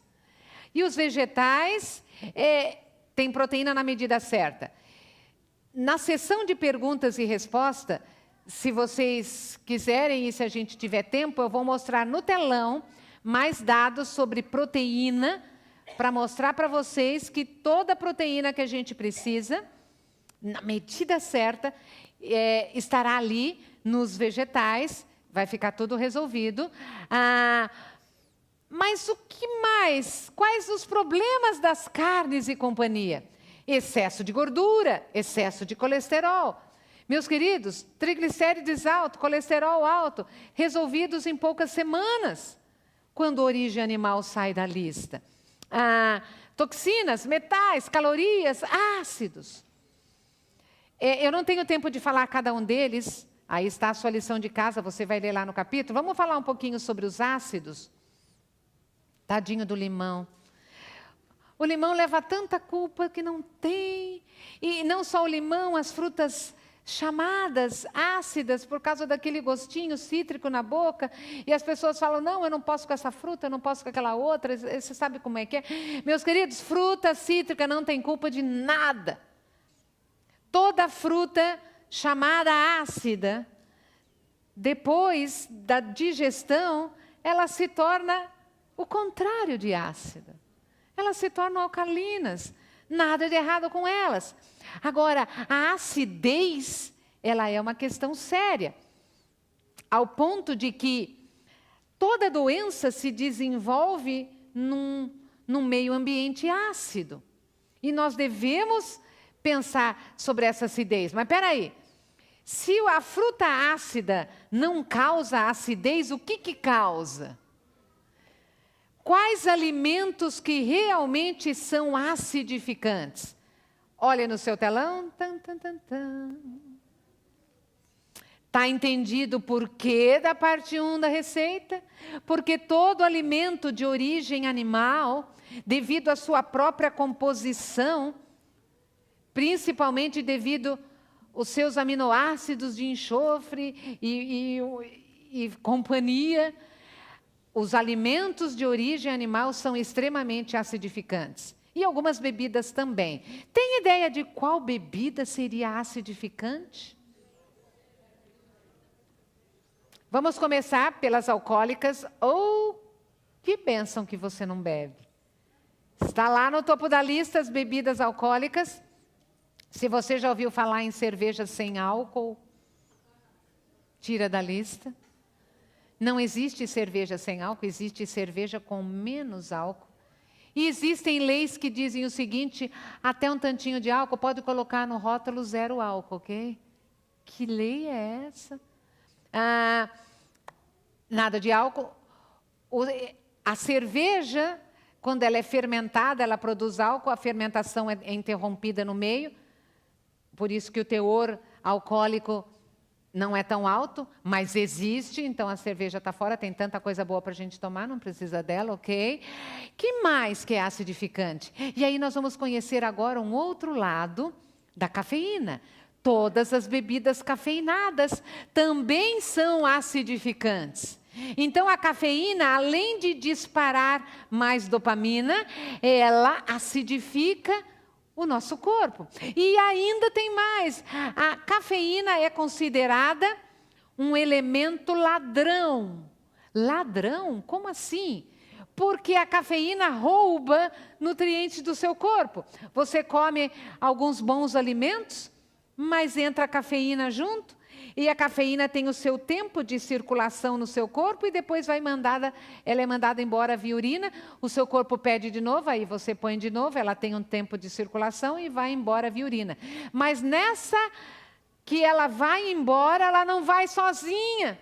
E os vegetais têm proteína na medida certa. Na sessão de perguntas e respostas, se vocês quiserem e se a gente tiver tempo, eu vou mostrar no telão mais dados sobre proteína, para mostrar para vocês que toda a proteína que a gente precisa, na medida certa, estará ali nos vegetais, vai ficar tudo resolvido. Mas o que mais? Quais os problemas das carnes e companhia? Excesso de gordura, excesso de colesterol. Meus queridos, triglicérides alto, colesterol alto, resolvidos em poucas semanas, quando a origem animal sai da lista. Toxinas, metais, calorias, ácidos. Eu não tenho tempo de falar cada um deles, aí está a sua lição de casa, você vai ler lá no capítulo. Vamos falar um pouquinho sobre os ácidos? Tadinho do limão. O limão leva tanta culpa que não tem. E não só o limão, as frutas chamadas ácidas por causa daquele gostinho cítrico na boca, e as pessoas falam, não, eu não posso com essa fruta, eu não posso com aquela outra, você sabe como é que é? Meus queridos, fruta cítrica não tem culpa de nada. Toda fruta chamada ácida depois da digestão, ela se torna o contrário de ácida. Elas se tornam alcalinas. Nada de errado com elas. Agora, a acidez, ela é uma questão séria. Ao ponto de que toda doença se desenvolve num meio ambiente ácido. E nós devemos pensar sobre essa acidez. Mas espera aí, se a fruta ácida não causa acidez, o que causa? Quais alimentos que realmente são acidificantes? Olha no seu telão. Está entendido o porquê da parte 1 da receita? Porque todo alimento de origem animal, devido à sua própria composição, principalmente devido aos seus aminoácidos de enxofre e companhia, os alimentos de origem animal são extremamente acidificantes. E algumas bebidas também. Tem ideia de qual bebida seria acidificante? Vamos começar pelas alcoólicas. Que bênção que você não bebe. Está lá no topo da lista as bebidas alcoólicas. Se você já ouviu falar em cerveja sem álcool, tira da lista. Não existe cerveja sem álcool, existe cerveja com menos álcool. E existem leis que dizem o seguinte: até um tantinho de álcool, pode colocar no rótulo 0 álcool, ok? Que lei é essa? Nada de álcool. A cerveja, quando ela é fermentada, ela produz álcool, a fermentação é interrompida no meio, por isso que o teor alcoólico não é tão alto, mas existe, então a cerveja está fora, tem tanta coisa boa para a gente tomar, não precisa dela, ok? Que mais que é acidificante? E aí nós vamos conhecer agora um outro lado da cafeína. Todas as bebidas cafeinadas também são acidificantes. Então a cafeína, além de disparar mais dopamina, ela acidifica o nosso corpo. E ainda tem mais. A cafeína é considerada um elemento ladrão. Ladrão? Como assim? Porque a cafeína rouba nutrientes do seu corpo. Você come alguns bons alimentos, mas entra a cafeína junto, e a cafeína tem o seu tempo de circulação no seu corpo e depois ela é mandada embora via urina, o seu corpo pede de novo, aí você põe de novo, ela tem um tempo de circulação e vai embora via urina. Mas nessa que ela vai embora, ela não vai sozinha.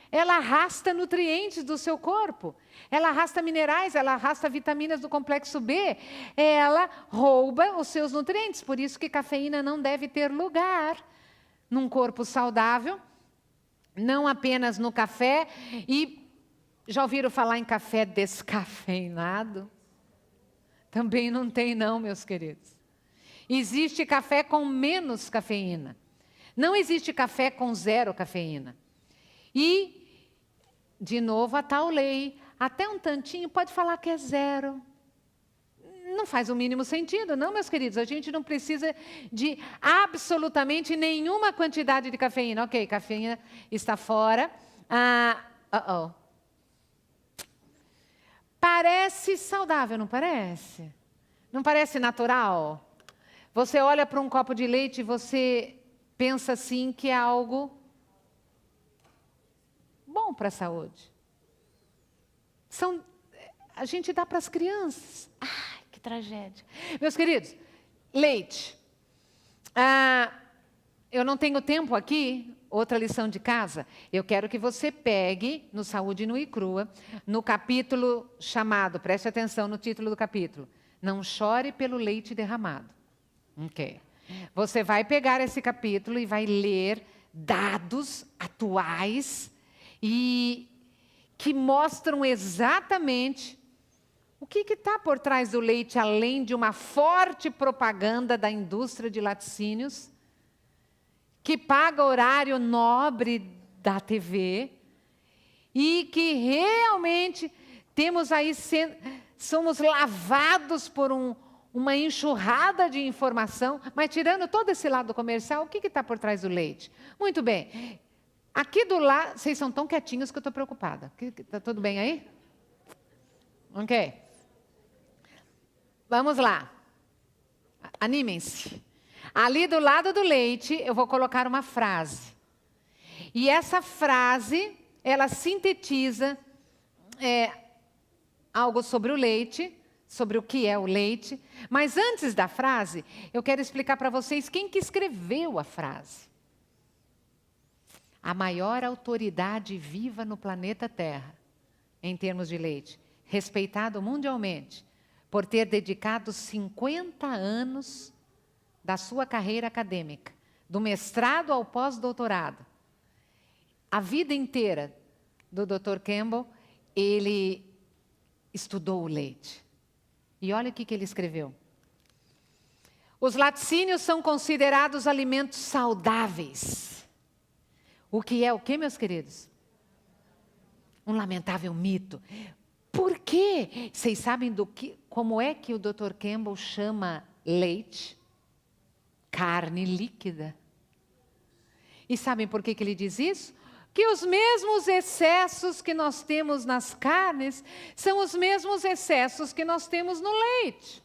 Ela arrasta nutrientes do seu corpo. Ela arrasta minerais, ela arrasta vitaminas do complexo B. Ela rouba os seus nutrientes. Por isso que cafeína não deve ter lugar num corpo saudável, não apenas no café. E já ouviram falar em café descafeinado? Também não tem não, meus queridos. Existe café com menos cafeína. Não existe café com 0 cafeína. E, de novo, a tal lei, até um tantinho pode falar que é 0. Não faz o mínimo sentido, não, meus queridos. A gente não precisa de absolutamente nenhuma quantidade de cafeína. Ok, cafeína está fora. Parece saudável, não parece? Não parece natural? Você olha para um copo de leite e você pensa assim que é algo bom para a saúde. A gente dá para as crianças. Ai, que tragédia. Meus queridos, leite. Eu não tenho tempo aqui, outra lição de casa. Eu quero que você pegue no Saúde Nua e Crua, no capítulo chamado, preste atenção no título do capítulo, Não Chore pelo Leite Derramado. Ok. Você vai pegar esse capítulo e vai ler dados atuais e que mostram exatamente o que está por trás do leite, além de uma forte propaganda da indústria de laticínios, que paga horário nobre da TV, e que realmente temos aí, somos lavados por uma enxurrada de informação, mas tirando todo esse lado comercial, o que está por trás do leite? Muito bem, Aqui do lado, vocês são tão quietinhos que eu estou preocupada. Está tudo bem aí? Ok. Vamos lá. Animem-se. Ali do lado do leite, eu vou colocar uma frase. E essa frase, ela sintetiza algo sobre o leite, sobre o que é o leite. Mas antes da frase, eu quero explicar para vocês quem que escreveu a frase. A maior autoridade viva no planeta Terra, em termos de leite, respeitado mundialmente, por ter dedicado 50 anos da sua carreira acadêmica, do mestrado ao pós-doutorado. A vida inteira do Dr. Campbell, ele estudou o leite. E olha o que ele escreveu. Os laticínios são considerados alimentos saudáveis. O que é o quê, meus queridos? Um lamentável mito. Por quê? Vocês sabem como é que o Dr. Campbell chama leite? Carne líquida. E sabem por que ele diz isso? Que os mesmos excessos que nós temos nas carnes são os mesmos excessos que nós temos no leite.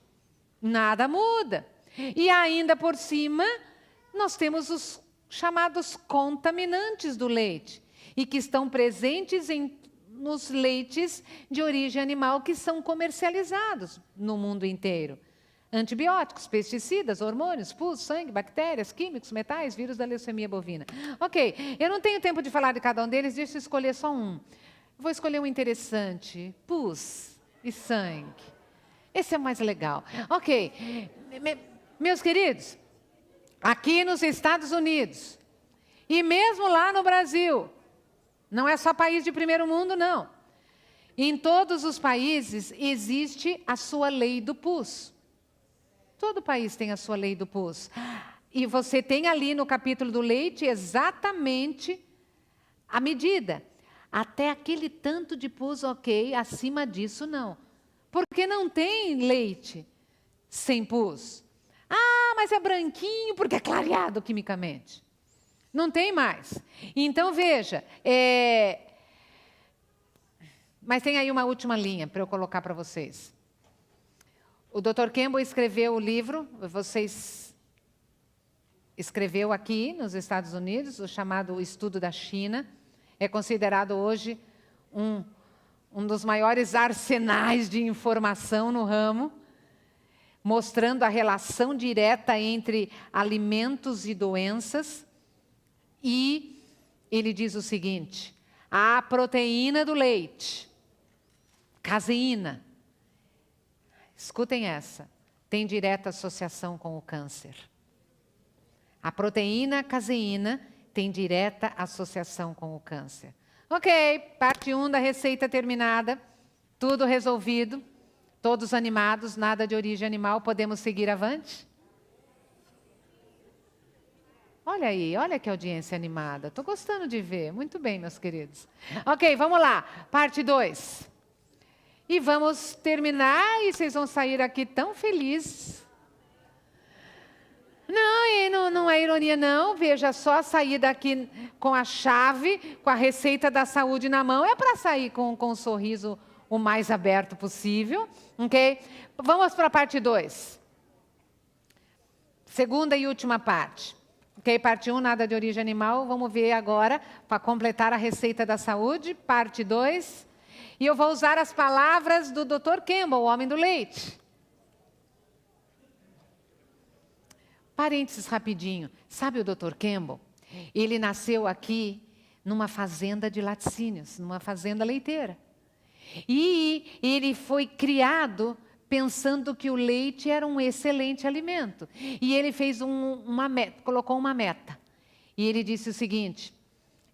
Nada muda. E ainda por cima, nós temos os chamados contaminantes do leite, e que estão presentes nos leites de origem animal que são comercializados no mundo inteiro. Antibióticos, pesticidas, hormônios, pus, sangue, bactérias, químicos, metais, vírus da leucemia bovina. Ok, eu não tenho tempo de falar de cada um deles, deixa eu escolher só um. Vou escolher um interessante, pus e sangue. Esse é mais legal. Ok, meus queridos, aqui nos Estados Unidos, e mesmo lá no Brasil, não é só país de primeiro mundo, não. Em todos os países existe a sua lei do pus. Todo país tem a sua lei do pus. E você tem ali no capítulo do leite exatamente a medida. Até aquele tanto de pus, ok, acima disso não. Porque não tem leite sem pus. Ah, mas é branquinho porque é clareado quimicamente. Não tem mais. Então, veja, mas tem aí uma última linha para eu colocar para vocês. O Dr. Campbell escreveu o livro, escreveu aqui nos Estados Unidos, o chamado Estudo da China. É considerado hoje um dos maiores arsenais de informação no ramo, mostrando a relação direta entre alimentos e doenças. E ele diz o seguinte: a proteína do leite, caseína, escutem essa, tem direta associação com o câncer. A proteína caseína tem direta associação com o câncer. Ok, parte 1 da receita terminada, tudo resolvido, todos animados, nada de origem animal, podemos seguir avante? Olha aí, olha que audiência animada, estou gostando de ver, muito bem, meus queridos. Ok, vamos lá, parte 2. E vamos terminar, e vocês vão sair aqui tão felizes. Não é ironia não, veja só, sair daqui com a chave, com a receita da saúde na mão, é para sair com um sorriso o mais aberto possível, ok? Vamos para a parte 2. Segunda e última parte. Ok, parte 1, nada de origem animal, vamos ver agora, para completar a receita da saúde, parte 2. E eu vou usar as palavras do Dr. Campbell, o homem do leite. Parênteses rapidinho. Sabe o Dr. Campbell? Ele nasceu aqui numa fazenda de laticínios, numa fazenda leiteira. E ele foi criado pensando que o leite era um excelente alimento. E ele fez uma meta, colocou uma meta. E ele disse o seguinte: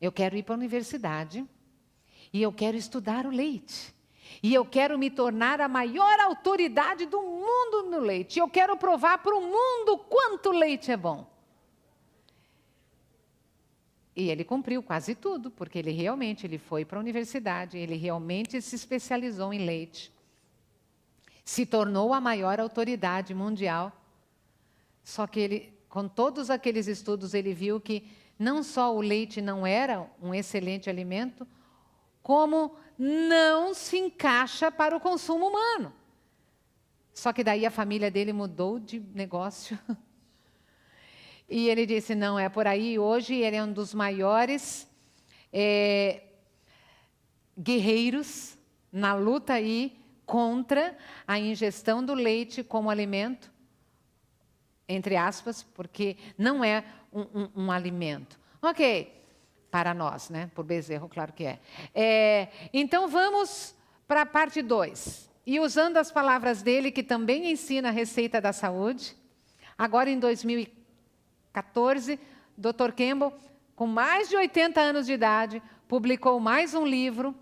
eu quero ir para a universidade e eu quero estudar o leite. E eu quero me tornar a maior autoridade do mundo no leite. Eu quero provar para o mundo quanto leite é bom. E ele cumpriu quase tudo, porque ele foi para a universidade, ele realmente se especializou em leite. Se tornou a maior autoridade mundial. Só que ele, com todos aqueles estudos, ele viu que Não só o leite não era um excelente alimento, como não se encaixa para o consumo humano. Só que daí a família dele mudou de negócio. E ele disse, não é por aí. Hoje ele é um dos maiores guerreiros na luta aí contra a ingestão do leite como alimento, entre aspas, porque não é um alimento. Ok, para nós, né? Por Bezerro, claro que é. Então vamos para a parte 2. E usando as palavras dele, que também ensina a receita da saúde, agora em 2014, Dr. Campbell, com mais de 80 anos de idade, publicou mais um livro.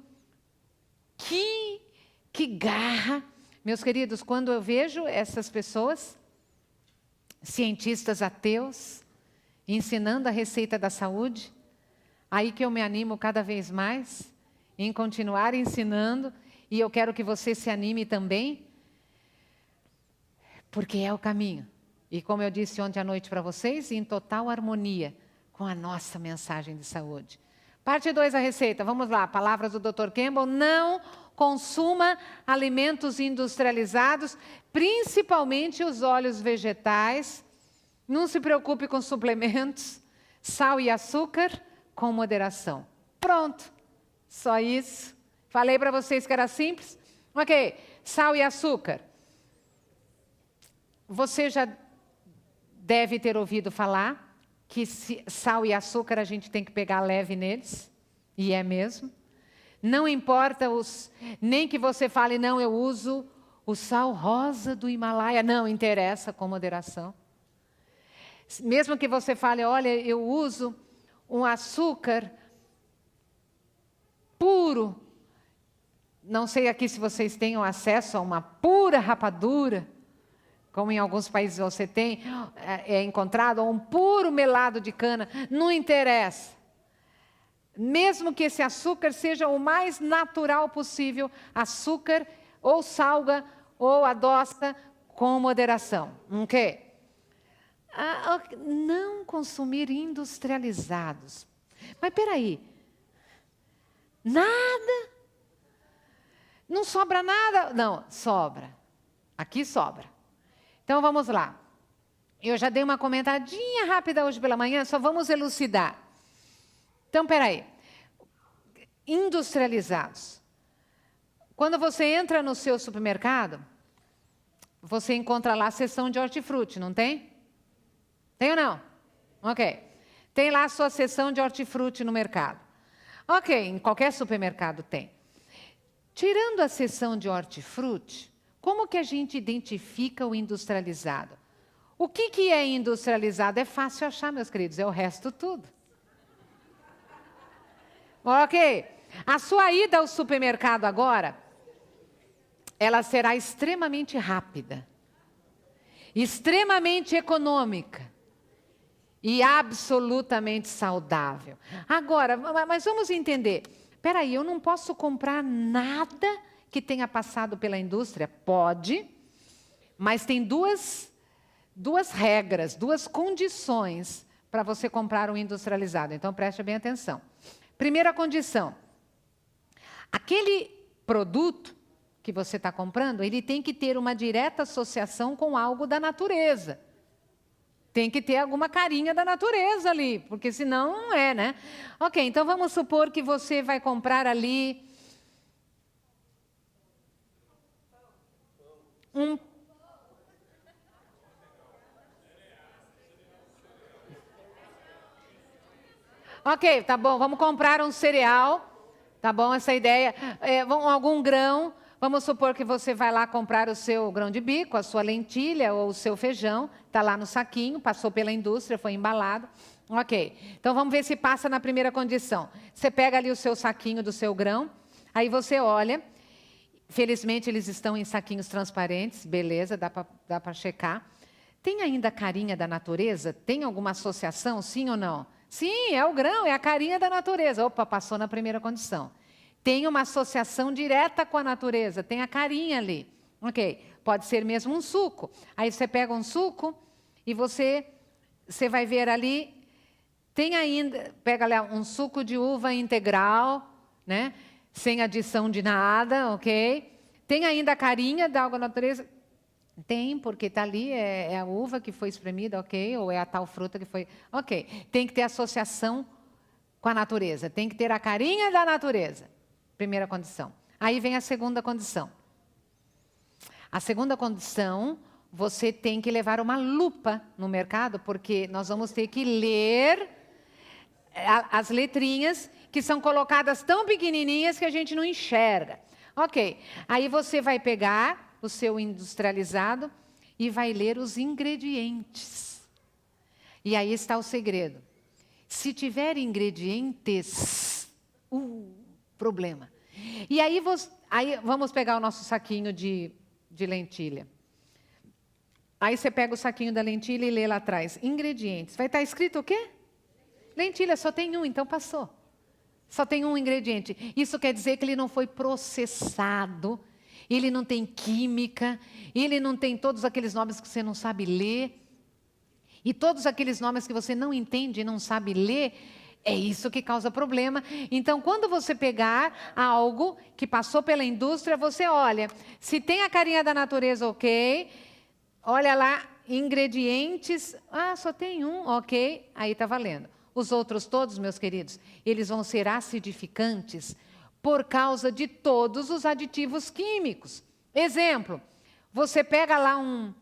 Que garra! Meus queridos, quando eu vejo essas pessoas, cientistas ateus, ensinando a receita da saúde, aí que eu me animo cada vez mais em continuar ensinando, e eu quero que você se anime também, porque é o caminho. E como eu disse ontem à noite para vocês, em total harmonia com a nossa mensagem de saúde. Parte 2 da receita, vamos lá, palavras do Dr. Campbell: não consuma alimentos industrializados, principalmente os óleos vegetais, não se preocupe com suplementos, sal e açúcar, com moderação. Pronto, só isso. Falei para vocês que era simples? Ok, sal e açúcar. Você já deve ter ouvido falar que sal e açúcar a gente tem que pegar leve neles, e é mesmo. Não importa nem que você fale, não, eu uso o sal rosa do Himalaia, não interessa, com moderação. Mesmo que você fale, olha, eu uso um açúcar puro, não sei aqui se vocês tenham acesso a uma pura rapadura, como em alguns países você tem, é encontrado um puro melado de cana, não interessa. Mesmo que esse açúcar seja o mais natural possível, açúcar ou salga ou adoça com moderação. Ok? Não consumir industrializados. Mas peraí, nada? Não sobra nada? Não, sobra. Aqui sobra. Então, vamos lá. Eu já dei uma comentadinha rápida hoje pela manhã, só vamos elucidar. Então, peraí. Industrializados. Quando você entra no seu supermercado, você encontra lá a seção de hortifruti, não tem? Tem ou não? Ok. Tem lá a sua seção de hortifruti no mercado. Ok, em qualquer supermercado tem. Tirando a seção de hortifruti, como que a gente identifica o industrializado? O que é industrializado? É fácil achar, meus queridos, é o resto tudo. Ok. A sua ida ao supermercado agora, ela será extremamente rápida, extremamente econômica e absolutamente saudável. Agora, mas vamos entender. Espera aí, eu não posso comprar nada que tenha passado pela indústria? Pode, mas tem duas regras, duas condições para você comprar um industrializado. Então, preste bem atenção. Primeira condição, aquele produto que você está comprando, ele tem que ter uma direta associação com algo da natureza. Tem que ter alguma carinha da natureza ali, porque senão não é, né? Ok, então vamos supor que você vai comprar ali Ok, tá bom, vamos comprar um cereal, tá bom, essa ideia, algum grão, vamos supor que você vai lá comprar o seu grão de bico, a sua lentilha ou o seu feijão, está lá no saquinho, passou pela indústria, foi embalado, ok. Então vamos ver se passa na primeira condição. Você pega ali o seu saquinho do seu grão, aí você olha, felizmente eles estão em saquinhos transparentes, beleza, dá para checar. Tem ainda a carinha da natureza? Tem alguma associação, sim ou não? Sim, é o grão, é a carinha da natureza. Opa, passou na primeira condição. Tem uma associação direta com a natureza, tem a carinha ali. Ok, pode ser mesmo um suco. Aí você pega um suco e você vai ver ali Tem ainda, pega lá um suco de uva integral, né? Sem adição de nada, ok? Tem ainda a carinha da água da natureza? Tem, porque está ali, é a uva que foi espremida, ok? Ou é a tal fruta que foi... Ok, tem que ter associação com a natureza, tem que ter a carinha da natureza. Primeira condição. Aí vem a segunda condição. A segunda condição, você tem que levar uma lupa no mercado, porque nós vamos ter que ler as letrinhas que são colocadas tão pequenininhas que a gente não enxerga. Ok, aí você vai pegar o seu industrializado e vai ler os ingredientes. E aí está o segredo. Se tiver ingredientes, problema. E aí, vamos pegar o nosso saquinho de lentilha. Aí você pega o saquinho da lentilha e lê lá atrás, ingredientes. Vai estar escrito o quê? Lentilha, só tem um, então passou. Só tem um ingrediente. Isso quer dizer que ele não foi processado, ele não tem química, ele não tem todos aqueles nomes que você não sabe ler. E todos aqueles nomes que você não entende e não sabe ler, é isso que causa problema. Então, quando você pegar algo que passou pela indústria, você olha, se tem a carinha da natureza, ok. Olha lá, ingredientes, só tem um, ok, aí está valendo. Os outros todos, meus queridos, eles vão ser acidificantes por causa de todos os aditivos químicos. Exemplo, você pega lá um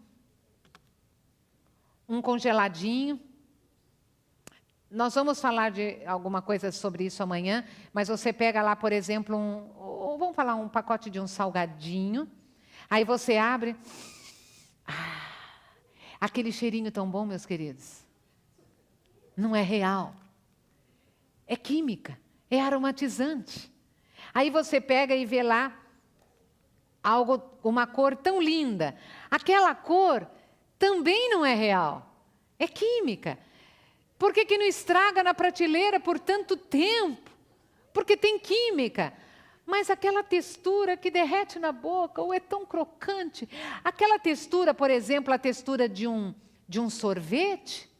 congeladinho. Nós vamos falar de alguma coisa sobre isso amanhã, mas você pega lá, por exemplo, vamos falar um pacote de um salgadinho. Aí você abre, aquele cheirinho tão bom, meus queridos. Não é real. É química, é aromatizante. Aí você pega e vê lá uma cor tão linda. Aquela cor também não é real. É química. Por que não estraga na prateleira por tanto tempo? Porque tem química. Mas aquela textura que derrete na boca, ou é tão crocante. Aquela textura, por exemplo, a textura de um sorvete,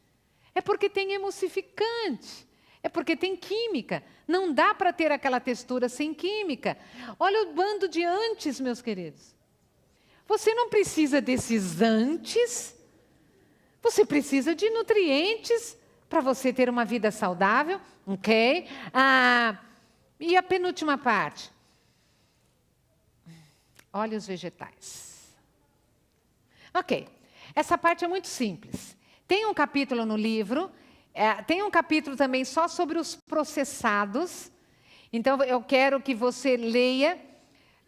é porque tem emulsificante, é porque tem química. Não dá para ter aquela textura sem química. Olha o bando de antes, meus queridos. Você não precisa desses antes, você precisa de nutrientes para você ter uma vida saudável, ok? E a penúltima parte. Óleos vegetais. Ok, essa parte é muito simples. Tem um capítulo no livro, tem um capítulo também só sobre os processados. Então, eu quero que você leia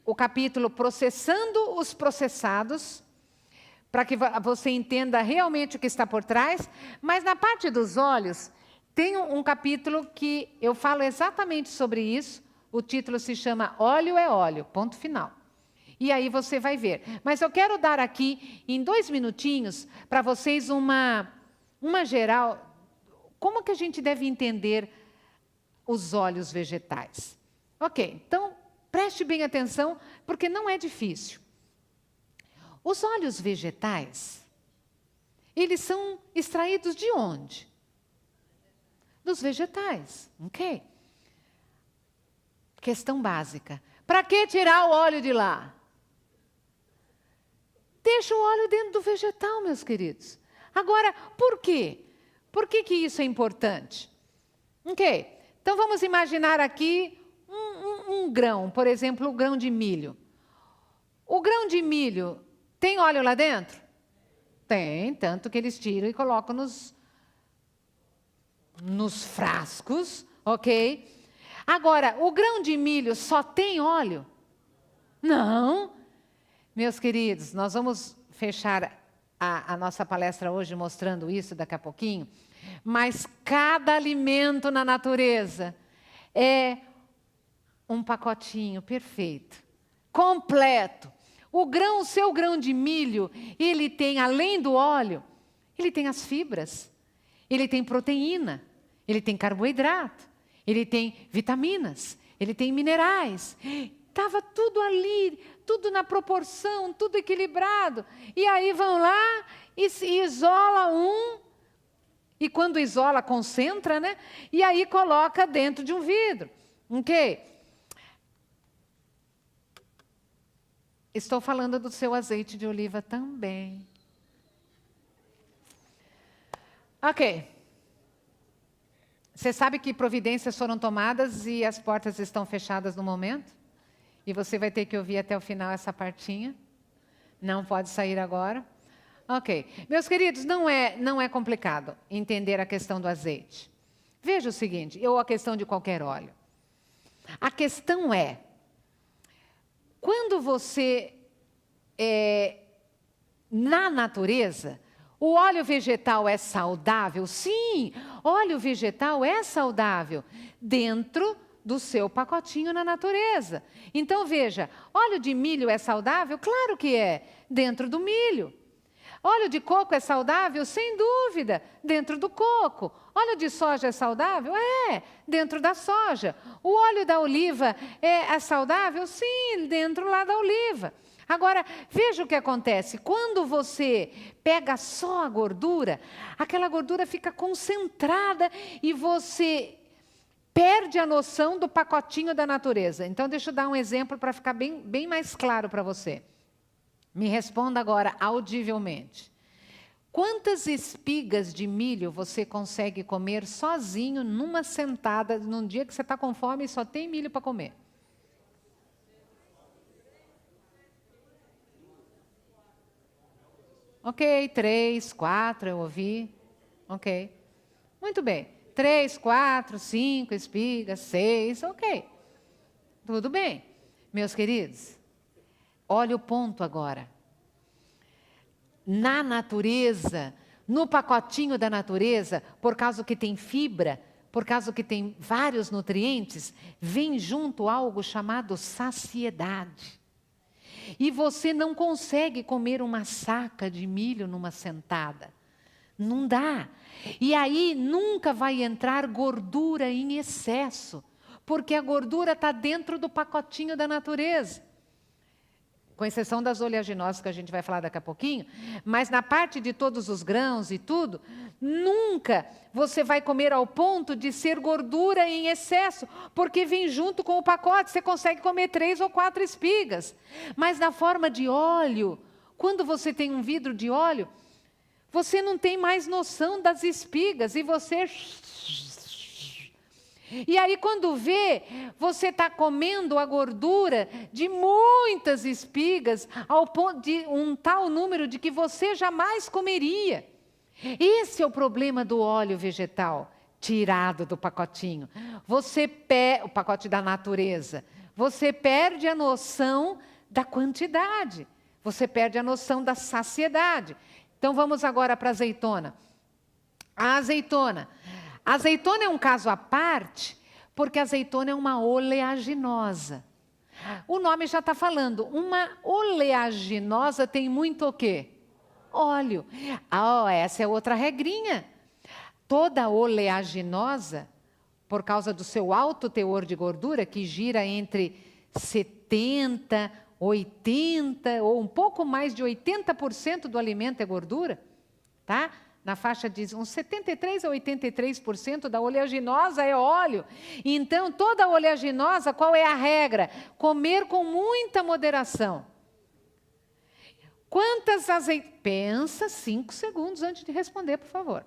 o capítulo Processando os Processados, para que você entenda realmente o que está por trás. Mas na parte dos óleos, tem um capítulo que eu falo exatamente sobre isso. O título se chama Óleo é Óleo, ponto final. E aí você vai ver. Mas eu quero dar aqui, em 2 minutinhos, para vocês uma geral, como que a gente deve entender os óleos vegetais. Ok, então preste bem atenção, porque não é difícil. Os óleos vegetais, eles são extraídos de onde? Dos vegetais, ok? Questão básica. Para que tirar o óleo de lá? Deixa o óleo dentro do vegetal, meus queridos. Agora, por quê? Por que isso é importante? Ok, então vamos imaginar aqui um grão, por exemplo, o grão de milho. O grão de milho tem óleo lá dentro? Tem, tanto que eles tiram e colocam nos frascos, ok? Agora, o grão de milho só tem óleo? Não. Meus queridos, nós vamos fechar a nossa palestra hoje mostrando isso daqui a pouquinho, mas cada alimento na natureza é um pacotinho perfeito, completo. O seu grão de milho, ele tem, além do óleo, ele tem as fibras, ele tem proteína, ele tem carboidrato, ele tem vitaminas, ele tem minerais. Estava tudo ali, tudo na proporção, tudo equilibrado. E aí vão lá e isola E quando isola, concentra, né? E aí coloca dentro de um vidro. Ok? Estou falando do seu azeite de oliva também. Ok. Você sabe que providências foram tomadas e as portas estão fechadas no momento? E você vai ter que ouvir até o final essa partinha. Não pode sair agora. Ok. Meus queridos, não é complicado entender a questão do azeite. Veja o seguinte, ou a questão de qualquer óleo. A questão é, quando você, na natureza, o óleo vegetal é saudável? Sim, óleo vegetal é saudável dentro do seu pacotinho na natureza. Então, veja, óleo de milho é saudável? Claro que é, dentro do milho. Óleo de coco é saudável? Sem dúvida, dentro do coco. Óleo de soja é saudável? É, dentro da soja. O óleo da oliva é saudável? Sim, dentro lá da oliva. Agora, veja o que acontece. Quando você pega só a gordura, aquela gordura fica concentrada e você perde a noção do pacotinho da natureza. Então, deixa eu dar um exemplo para ficar bem mais claro para você. Me responda agora audivelmente. Quantas espigas de milho você consegue comer sozinho, numa sentada, num dia que você está com fome e só tem milho para comer? Ok, 3, 4, eu ouvi. Ok. Muito bem. 3, 4, 5 espigas, 6, ok. Tudo bem. Meus queridos, olha o ponto agora. Na natureza, no pacotinho da natureza, por causa que tem fibra, por causa que tem vários nutrientes, vem junto algo chamado saciedade. E você não consegue comer uma saca de milho numa sentada. Não dá. E aí nunca vai entrar gordura em excesso, porque a gordura está dentro do pacotinho da natureza. Com exceção das oleaginosas, que a gente vai falar daqui a pouquinho, mas na parte de todos os grãos e tudo, nunca você vai comer ao ponto de ser gordura em excesso, porque vem junto com o pacote, você consegue comer 3 ou 4 espigas. Mas na forma de óleo, quando você tem um vidro de óleo, você não tem mais noção das espigas e você... E aí, quando vê, você está comendo a gordura de muitas espigas, ao ponto de um tal número de que você jamais comeria. Esse é o problema do óleo vegetal, tirado do pacotinho. O pacote da natureza. Você perde a noção da quantidade. Você perde a noção da saciedade. Então, vamos agora para a azeitona. A azeitona. A azeitona é um caso à parte, porque a azeitona é uma oleaginosa. O nome já está falando, uma oleaginosa tem muito o quê? Óleo. Essa é outra regrinha. Toda oleaginosa, por causa do seu alto teor de gordura, que gira entre 70, 80 ou um pouco mais de 80% do alimento é gordura, tá? Na faixa de uns 73% a 83% da oleaginosa é óleo. Então, toda oleaginosa, qual é a regra? Comer com muita moderação. Quantas azeitonas... Pensa 5 segundos antes de responder, por favor.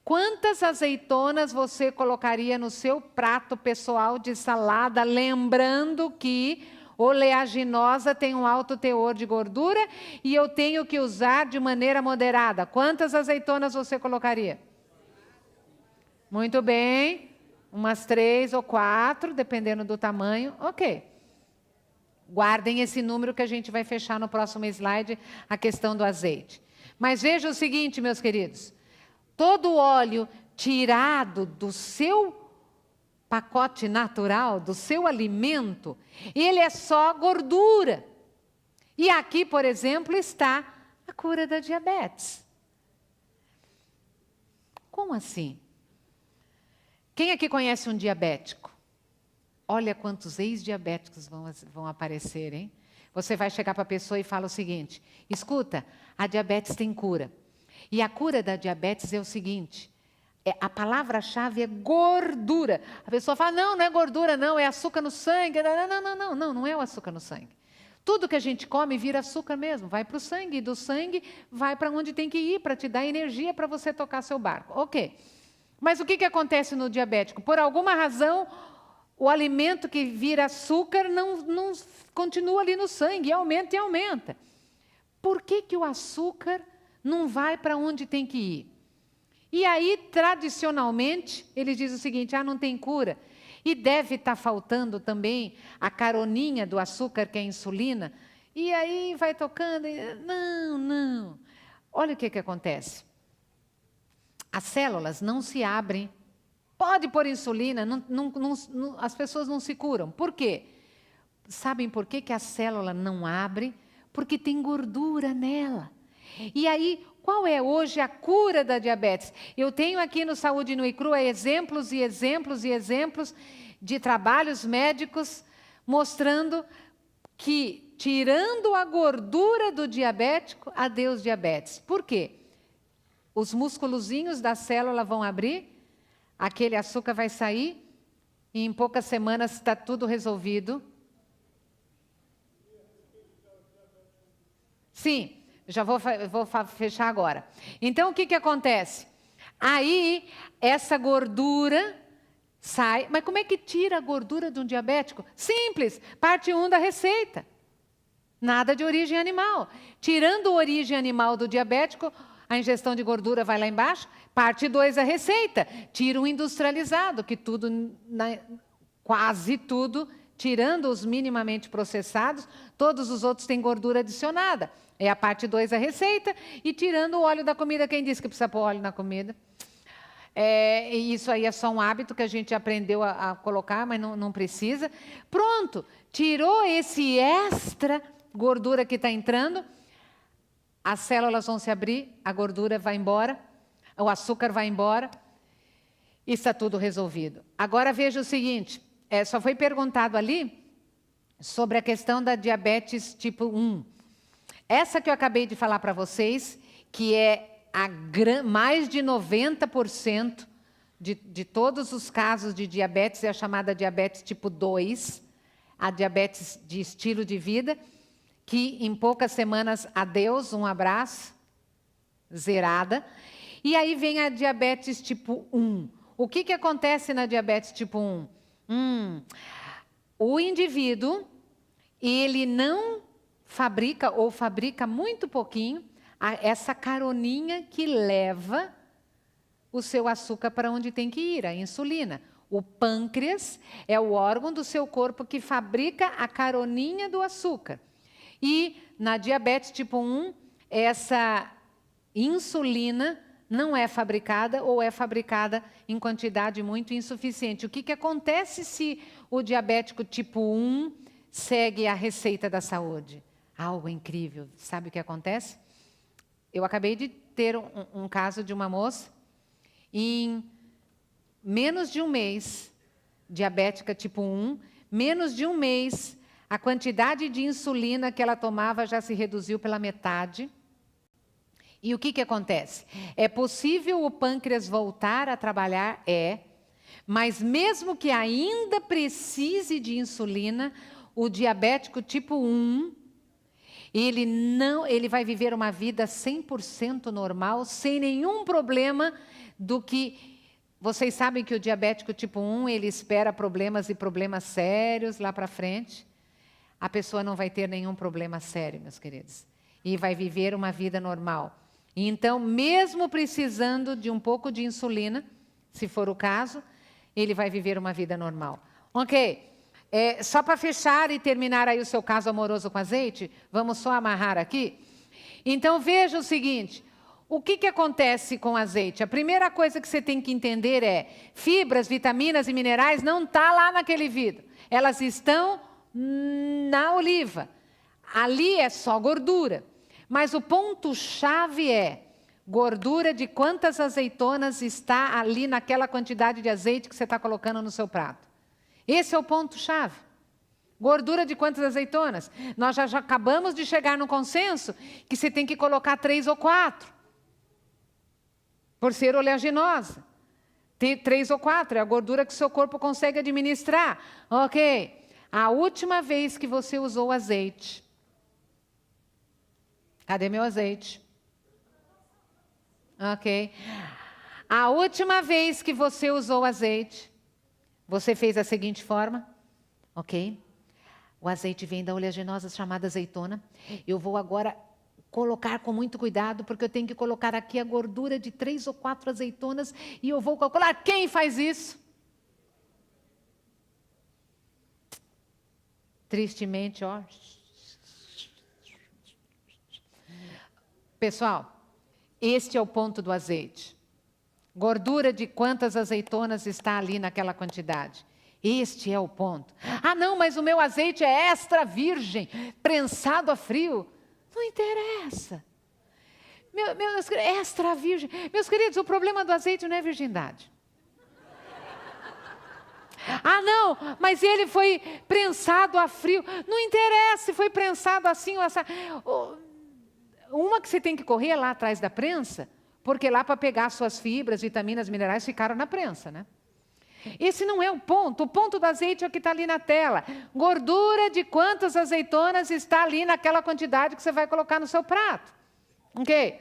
Quantas azeitonas você colocaria no seu prato pessoal de salada, lembrando que oleaginosa tem um alto teor de gordura e eu tenho que usar de maneira moderada. Quantas azeitonas você colocaria? Muito bem. Umas 3 ou 4, dependendo do tamanho. Ok. Guardem esse número que a gente vai fechar no próximo slide, a questão do azeite. Mas veja o seguinte, meus queridos. Todo óleo tirado do seu pacote natural, do seu alimento, ele é só gordura. E aqui, por exemplo, está a cura da diabetes. Como assim? Quem aqui conhece um diabético? Olha quantos ex-diabéticos vão aparecer, hein? Você vai chegar para a pessoa e fala o seguinte, escuta, a diabetes tem cura. E a cura da diabetes é o seguinte, A palavra-chave é gordura. A pessoa fala, não é gordura, não, é açúcar no sangue. Não é o açúcar no sangue. Tudo que a gente come vira açúcar mesmo, vai para o sangue, e do sangue vai para onde tem que ir, para te dar energia para você tocar seu barco. Ok. Mas o que acontece no diabético? Por alguma razão, o alimento que vira açúcar não continua ali no sangue, aumenta e aumenta. Por que o açúcar não vai para onde tem que ir? E aí, tradicionalmente, ele diz o seguinte, não tem cura. E deve estar faltando também a caroninha do açúcar, que é a insulina. E aí vai tocando. Não. Olha o que acontece. As células não se abrem. Pode pôr insulina, as pessoas não se curam. Por quê? Sabem por que a célula não abre? Porque tem gordura nela. E aí, qual é hoje a cura da diabetes? Eu tenho aqui no Saúde Nua e Crua exemplos e exemplos e exemplos de trabalhos médicos mostrando que, tirando a gordura do diabético, adeus diabetes. Por quê? Os musculozinhos da célula vão abrir, aquele açúcar vai sair, e em poucas semanas está tudo resolvido. Sim. Já vou fechar agora. Então, o que acontece? Aí, essa gordura sai. Mas como é que tira a gordura de um diabético? Simples. Parte 1 da receita. Nada de origem animal. Tirando a origem animal do diabético, a ingestão de gordura vai lá embaixo. Parte 2 da receita. Tira o industrializado, que tudo, quase tudo, tirando os minimamente processados, todos os outros têm gordura adicionada. É a parte 2 da receita, e tirando o óleo da comida. Quem disse que precisa pôr óleo na comida? Isso aí é só um hábito que a gente aprendeu a colocar, mas não precisa. Pronto, tirou esse extra gordura que está entrando, as células vão se abrir, a gordura vai embora, o açúcar vai embora, e está tudo resolvido. Agora veja o seguinte, só foi perguntado ali sobre a questão da diabetes tipo 1. Essa que eu acabei de falar para vocês, que é mais de 90% de todos os casos de diabetes, é a chamada diabetes tipo 2, a diabetes de estilo de vida, que em poucas semanas, adeus, um abraço, zerada. E aí vem a diabetes tipo 1. O que acontece na diabetes tipo 1? O indivíduo, ele não fabrica ou fabrica muito pouquinho essa caroninha que leva o seu açúcar para onde tem que ir, a insulina. O pâncreas é o órgão do seu corpo que fabrica a caroninha do açúcar. E na diabetes tipo 1, essa insulina não é fabricada ou é fabricada em quantidade muito insuficiente. O que acontece se o diabético tipo 1 segue a receita da saúde? Algo incrível. Sabe o que acontece? Eu acabei de ter um caso de uma moça, em menos de um mês, diabética tipo 1, menos de um mês, a quantidade de insulina que ela tomava já se reduziu pela metade. E o que acontece? É possível o pâncreas voltar a trabalhar? Mas mesmo que ainda precise de insulina, o diabético tipo 1, ele vai viver uma vida 100% normal, sem nenhum problema do que... Vocês sabem que o diabético tipo 1, ele espera problemas e problemas sérios lá para frente. A pessoa não vai ter nenhum problema sério, meus queridos. E vai viver uma vida normal. Então, mesmo precisando de um pouco de insulina, se for o caso, ele vai viver uma vida normal. Ok. Só para fechar e terminar aí o seu caso amoroso com azeite, vamos só amarrar aqui. Então, veja o seguinte, o que acontece com azeite? A primeira coisa que você tem que entender é, fibras, vitaminas e minerais não estão lá naquele vidro. Elas estão na oliva. Ali é só gordura. Mas o ponto-chave é, gordura de quantas azeitonas está ali naquela quantidade de azeite que você está colocando no seu prato. Esse é o ponto-chave. Gordura de quantas azeitonas? Nós já acabamos de chegar no consenso que você tem que colocar 3 ou 4, por ser oleaginosa. 3 ou 4, é a gordura que o seu corpo consegue administrar. Ok. A última vez que você usou azeite. Cadê meu azeite? Ok. A última vez que você usou azeite, você fez da seguinte forma. Ok. O azeite vem da oleaginosa chamada azeitona. Eu vou agora colocar com muito cuidado, porque eu tenho que colocar aqui a gordura de 3 ou 4 azeitonas e eu vou calcular. Quem faz isso? Tristemente, ó. Pessoal, este é o ponto do azeite. Gordura de quantas azeitonas está ali naquela quantidade. Este é o ponto. Ah, não, mas o meu azeite é extra virgem, prensado a frio. Não interessa. Extra virgem. Meus queridos, o problema do azeite não é virgindade. Ah, não, mas ele foi prensado a frio. Não interessa se foi prensado assim ou assim. Uma que você tem que correr é lá atrás da prensa, porque lá para pegar suas fibras, vitaminas, minerais ficaram na prensa, né? Esse não é o ponto do azeite é o que está ali na tela. Gordura de quantas azeitonas está ali naquela quantidade que você vai colocar no seu prato. Ok?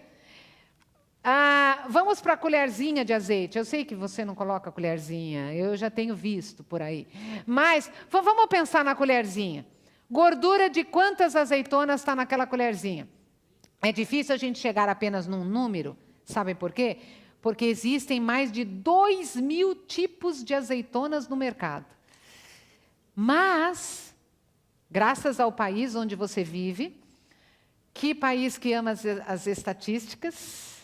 Vamos para a colherzinha de azeite. Eu sei que você não coloca colherzinha, eu já tenho visto por aí. Mas vamos pensar na colherzinha. Gordura de quantas azeitonas está naquela colherzinha? É difícil a gente chegar apenas num número. Sabem por quê? Porque existem mais de 2.000 tipos de azeitonas no mercado. Mas, graças ao país onde você vive, que país que ama as estatísticas,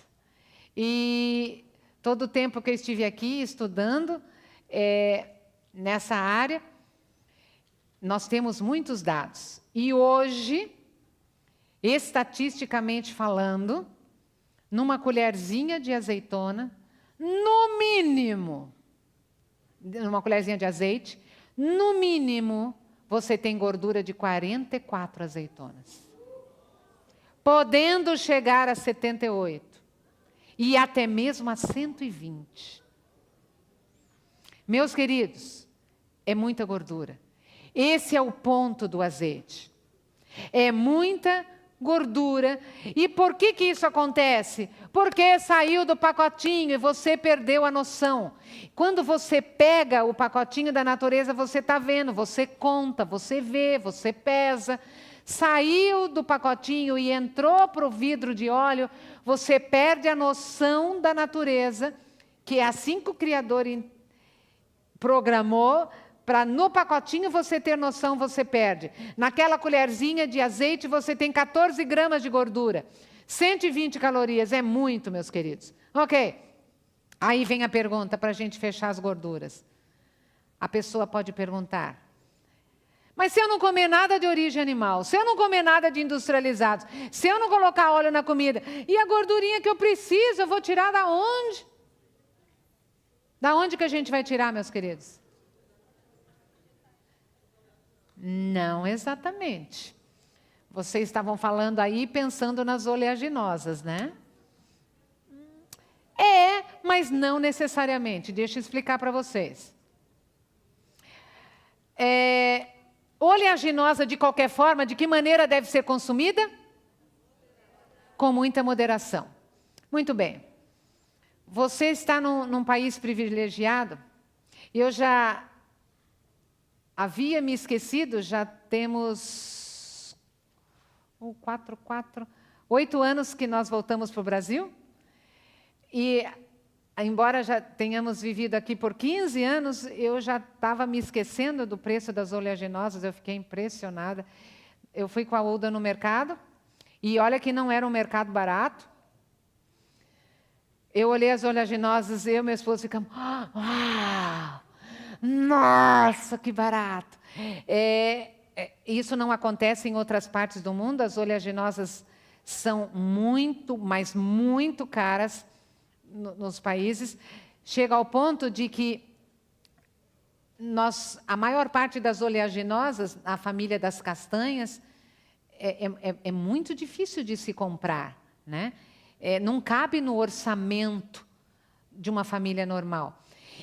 e todo o tempo que eu estive aqui estudando nessa área, nós temos muitos dados. E hoje, estatisticamente falando, numa colherzinha de azeitona, no mínimo, numa colherzinha de azeite, no mínimo, você tem gordura de 44 azeitonas. Podendo chegar a 78. E até mesmo a 120. Meus queridos, é muita gordura. Esse é o ponto do azeite. É muita gordura. E por que isso acontece? Porque saiu do pacotinho e você perdeu a noção. Quando você pega o pacotinho da natureza, você está vendo, você conta, você vê, você pesa. Saiu do pacotinho e entrou para o vidro de óleo, você perde a noção da natureza, que é assim que o Criador programou. Para no pacotinho você ter noção, você perde. Naquela colherzinha de azeite você tem 14 gramas de gordura. 120 calorias, é muito, meus queridos. Ok. Aí vem a pergunta para a gente fechar as gorduras. A pessoa pode perguntar, mas se eu não comer nada de origem animal, se eu não comer nada de industrializados, se eu não colocar óleo na comida, e a gordurinha que eu preciso, eu vou tirar da onde? Da onde que a gente vai tirar, meus queridos? Não exatamente. Vocês estavam falando aí pensando nas oleaginosas, né? Mas não necessariamente. Deixa eu explicar para vocês. Oleaginosa, de qualquer forma, de que maneira deve ser consumida? Com muita moderação. Muito bem. Você está num país privilegiado. Eu já havia me esquecido, já temos 8 anos que nós voltamos para o Brasil. E, embora já tenhamos vivido aqui por 15 anos, eu já estava me esquecendo do preço das oleaginosas, eu fiquei impressionada. Eu fui com a Uda no mercado, e olha que não era um mercado barato. Eu olhei as oleaginosas, eu e meu esposo ficamos, uau! Nossa, que barato! Isso não acontece em outras partes do mundo, as oleaginosas são muito, mas muito caras nos países. Chega ao ponto de que a maior parte das oleaginosas, a família das castanhas, é muito difícil de se comprar, né? Não cabe no orçamento de uma família normal.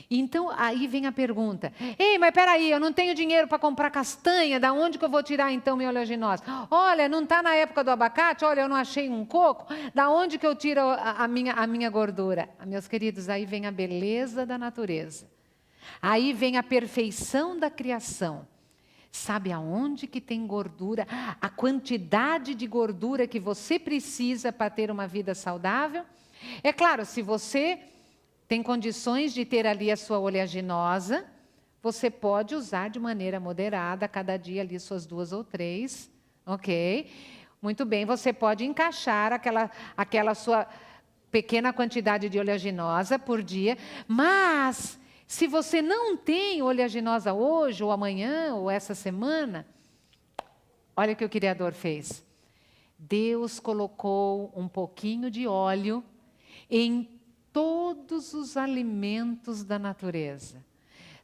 Então, aí vem a pergunta. Ei, mas peraí, eu não tenho dinheiro para comprar castanha, da onde que eu vou tirar então minha oleaginosa? Olha, não está na época do abacate, olha, eu não achei um coco, da onde que eu tiro a minha gordura? Meus queridos, aí vem a beleza da natureza. Aí vem a perfeição da criação. Sabe aonde que tem gordura? A quantidade de gordura que você precisa para ter uma vida saudável? É claro, se você tem condições de ter ali a sua oleaginosa, você pode usar de maneira moderada, cada dia ali suas 2 ou 3, ok? Muito bem, você pode encaixar aquela sua pequena quantidade de oleaginosa por dia, mas se você não tem oleaginosa hoje, ou amanhã, ou essa semana, olha o que o Criador fez. Deus colocou um pouquinho de óleo em todos os alimentos da natureza.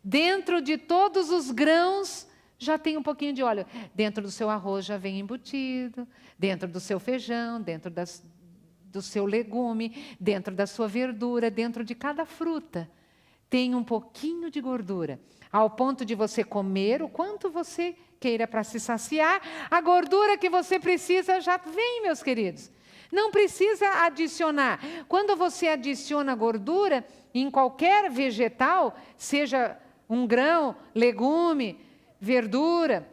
Dentro de todos os grãos, já tem um pouquinho de óleo. Dentro do seu arroz já vem embutido, dentro do seu feijão, dentro do seu legume, dentro da sua verdura, dentro de cada fruta. Tem um pouquinho de gordura, ao ponto de você comer o quanto você queira para se saciar. A gordura que você precisa já vem, meus queridos. Não precisa adicionar. Quando você adiciona gordura em qualquer vegetal, seja um grão, legume, verdura,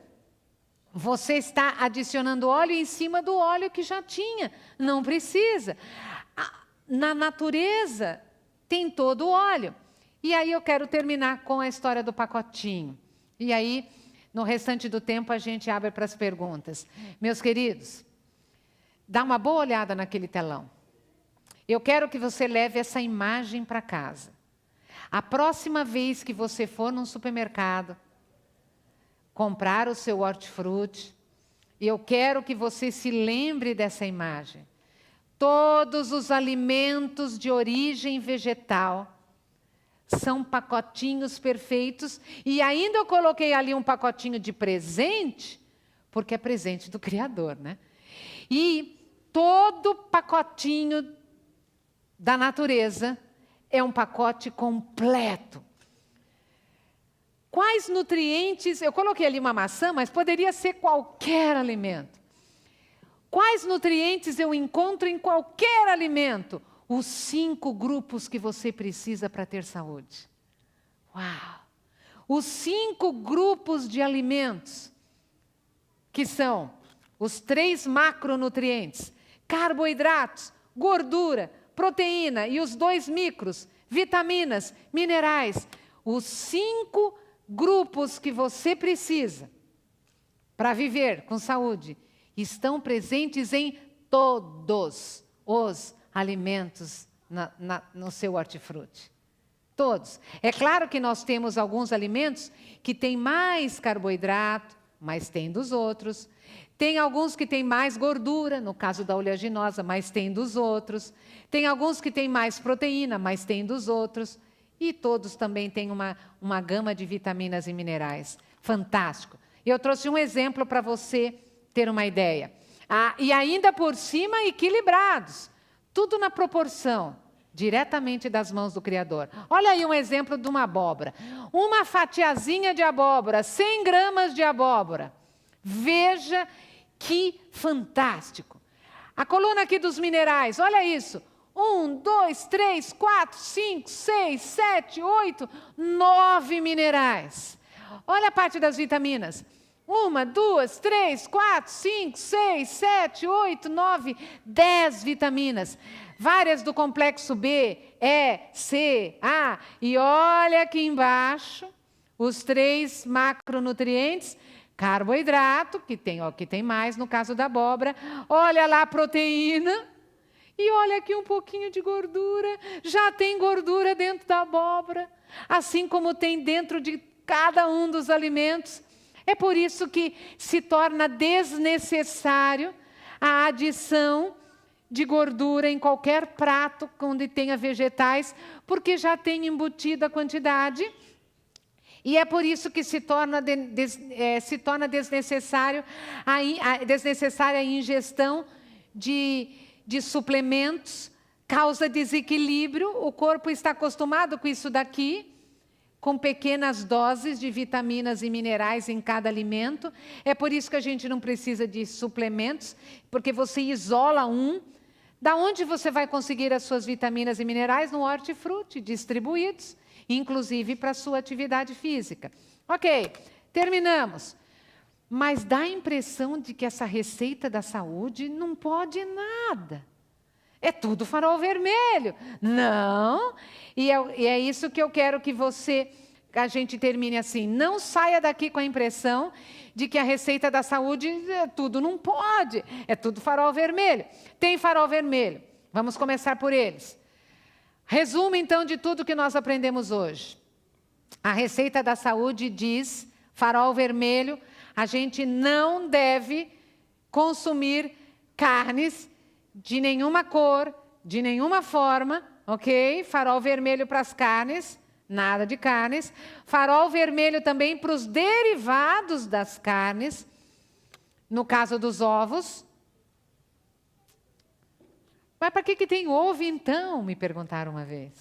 você está adicionando óleo em cima do óleo que já tinha. Não precisa. Na natureza tem todo o óleo. E aí eu quero terminar com a história do pacotinho. E aí, no restante do tempo, a gente abre para as perguntas. Meus queridos, dá uma boa olhada naquele telão. Eu quero que você leve essa imagem para casa. A próxima vez que você for num supermercado, comprar o seu hortifruti, eu quero que você se lembre dessa imagem. Todos os alimentos de origem vegetal são pacotinhos perfeitos, e ainda eu coloquei ali um pacotinho de presente, porque é presente do Criador, né? E todo pacotinho da natureza é um pacote completo. Quais nutrientes, eu coloquei ali uma maçã, mas poderia ser qualquer alimento. Quais nutrientes eu encontro em qualquer alimento? Os 5 grupos que você precisa para ter saúde. Uau! Os 5 grupos de alimentos, que são os 3 macronutrientes: carboidratos, gordura, proteína e os 2 micros, vitaminas, minerais. Os 5 grupos que você precisa para viver com saúde estão presentes em todos os alimentos no seu hortifruti. Todos. É claro que nós temos alguns alimentos que têm mais carboidrato, mas tem dos outros. Tem alguns que têm mais gordura, no caso da oleaginosa, mas tem dos outros. Tem alguns que têm mais proteína, mas tem dos outros. E todos também têm uma gama de vitaminas e minerais. Fantástico. Eu trouxe um exemplo para você ter uma ideia. E ainda por cima, equilibrados. Tudo na proporção, diretamente das mãos do Criador. Olha aí um exemplo de uma abóbora. Uma fatiazinha de abóbora, 100 gramas de abóbora. Veja que fantástico. A coluna aqui dos minerais, olha isso. 1, 2, 3, 4, 5, 6, 7, 8, 9 minerais. Olha a parte das vitaminas. 1, 2, 3, 4, 5, 6, 7, 8, 9, 10 vitaminas. Várias do complexo B, E, C, A. E olha aqui embaixo, os 3 macronutrientes. Carboidrato, que tem mais no caso da abóbora. Olha lá a proteína. E olha aqui um pouquinho de gordura. Já tem gordura dentro da abóbora. Assim como tem dentro de cada um dos alimentos. É por isso que se torna desnecessário a adição de gordura em qualquer prato onde tenha vegetais, porque já tem embutida a quantidade. E é por isso que se torna desnecessária a ingestão de suplementos, causa desequilíbrio. O corpo está acostumado com isso daqui. com pequenas doses de vitaminas e minerais em cada alimento. É por isso que a gente não precisa de suplementos, porque você isola um. Da onde você vai conseguir as suas vitaminas e minerais? No hortifruti, distribuídos, inclusive para a sua atividade física. Ok, terminamos. Mas dá a impressão de que essa receita da saúde não pode nada. É tudo farol vermelho. Não. E é isso que eu quero que a gente termine assim. Não saia daqui com a impressão de que a receita da saúde tudo não pode. É tudo farol vermelho. Tem farol vermelho. Vamos começar por eles. Resumo, então, de tudo que nós aprendemos hoje. A receita da saúde diz, farol vermelho, a gente não deve consumir carnes de nenhuma cor, de nenhuma forma, ok? Farol vermelho para as carnes, nada de carnes. Farol vermelho também para os derivados das carnes, no caso dos ovos. Mas para que tem ovo então? Me perguntaram uma vez.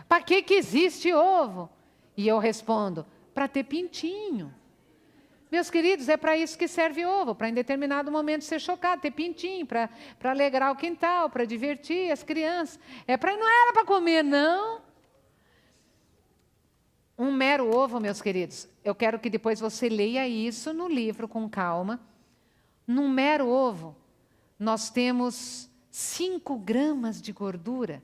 Para que existe ovo? E eu respondo, para ter pintinho. Meus queridos, é para isso que serve ovo, para em determinado momento ser chocado, ter pintinho, para alegrar o quintal, para divertir as crianças. Não era para comer, não. Um mero ovo, meus queridos, eu quero que depois você leia isso no livro com calma. Num mero ovo, nós temos 5 gramas de gordura,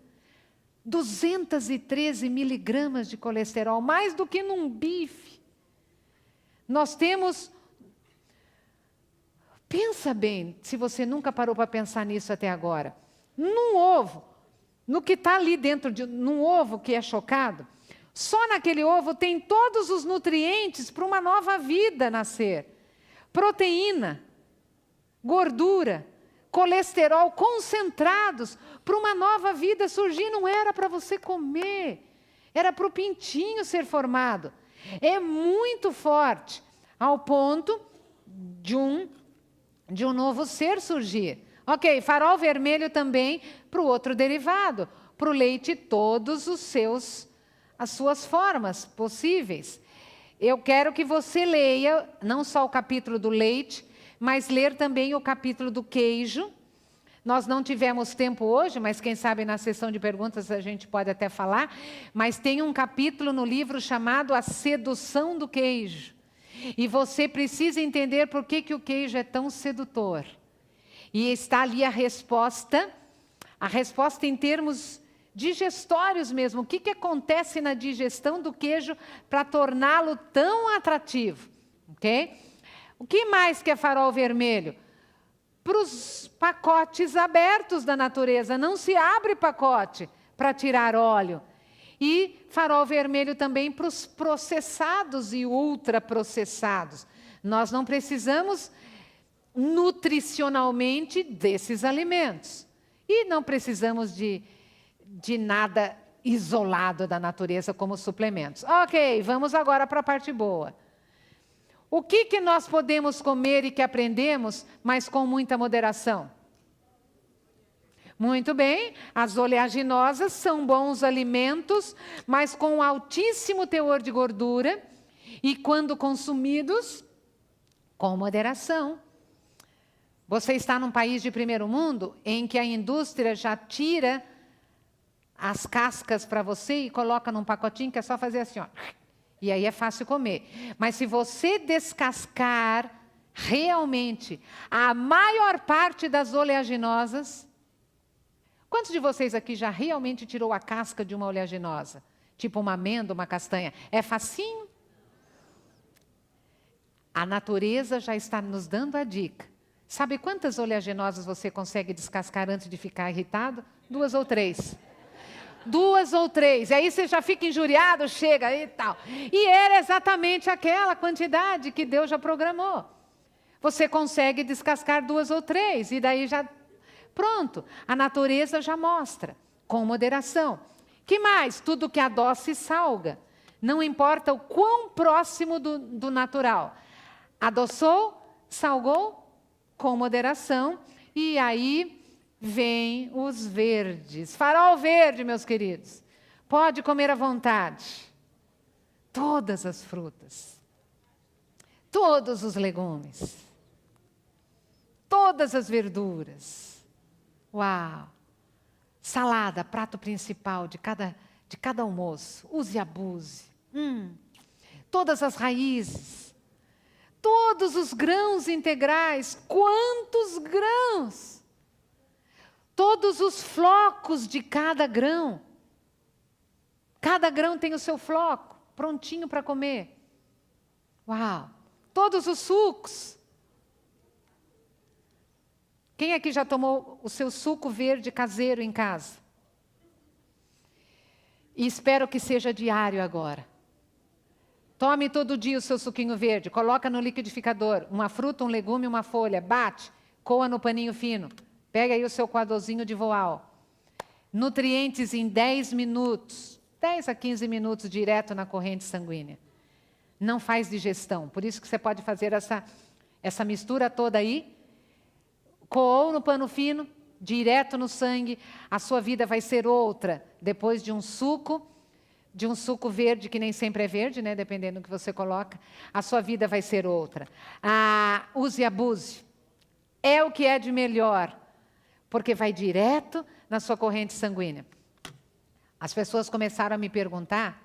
213 miligramas de colesterol, mais do que num bife. Nós temos, pensa bem, se você nunca parou para pensar nisso até agora, num ovo, no que está ali dentro, num ovo que é chocado, só naquele ovo tem todos os nutrientes para uma nova vida nascer. Proteína, gordura, colesterol concentrados para uma nova vida surgir. Não era para você comer, era para o pintinho ser formado. É muito forte, ao ponto de um novo ser surgir. Ok, farol vermelho também para o outro derivado, para o leite, todos as suas formas possíveis. Eu quero que você leia não só o capítulo do leite, mas ler também o capítulo do queijo. Nós não tivemos tempo hoje, mas quem sabe na sessão de perguntas a gente pode até falar. Mas tem um capítulo no livro chamado A Sedução do Queijo. E você precisa entender por que o queijo é tão sedutor. E está ali a resposta em termos digestórios mesmo. O que acontece na digestão do queijo para torná-lo tão atrativo? Ok? O que mais que é farol vermelho? Para os pacotes abertos da natureza. Não se abre pacote para tirar óleo. E farol vermelho também para os processados e ultraprocessados. Nós não precisamos nutricionalmente desses alimentos. E não precisamos de nada isolado da natureza como suplementos. Ok, vamos agora para a parte boa. O que nós podemos comer e que aprendemos, mas com muita moderação? Muito bem, as oleaginosas são bons alimentos, mas com altíssimo teor de gordura e quando consumidos, com moderação. Você está num país de primeiro mundo em que a indústria já tira as cascas para você e coloca num pacotinho que é só fazer assim, ó. E aí é fácil comer. Mas se você descascar realmente a maior parte das oleaginosas, quantos de vocês aqui já realmente tirou a casca de uma oleaginosa? Tipo uma amêndoa, uma castanha. É facinho? A natureza já está nos dando a dica. Sabe quantas oleaginosas você consegue descascar antes de ficar irritado? 2 ou 3. 2 ou 3, aí você já fica injuriado, chega e tal. E era exatamente aquela quantidade que Deus já programou. Você consegue descascar 2 ou 3, e daí já, pronto. A natureza já mostra, com moderação. Que mais? Tudo que adoça salga. Não importa o quão próximo do natural. Adoçou, salgou, com moderação, e aí vem os verdes. Farol verde, meus queridos. Pode comer à vontade. todas as frutas, todos os legumes, todas as verduras. Uau! Salada, prato principal de cada almoço. Use e abuse. Todas as raízes. Todos os grãos integrais. Quantos grãos! Todos os flocos de cada grão. Cada grão tem o seu floco, prontinho para comer. Uau! Todos os sucos. Quem aqui já tomou o seu suco verde caseiro em casa? E espero que seja diário agora. Tome todo dia o seu suquinho verde, coloca no liquidificador, uma fruta, um legume, uma folha, bate, coa no paninho fino. Pega aí o seu coadorzinho de voal. Nutrientes em 10 minutos, 10 a 15 minutos direto na corrente sanguínea. Não faz digestão, por isso que você pode fazer essa mistura toda aí. Coou no pano fino, direto no sangue, a sua vida vai ser outra depois de um suco verde, que nem sempre é verde, né? Dependendo do que você coloca, a sua vida vai ser outra. Use e abuse. É o que é de melhor, porque vai direto na sua corrente sanguínea. As pessoas começaram a me perguntar,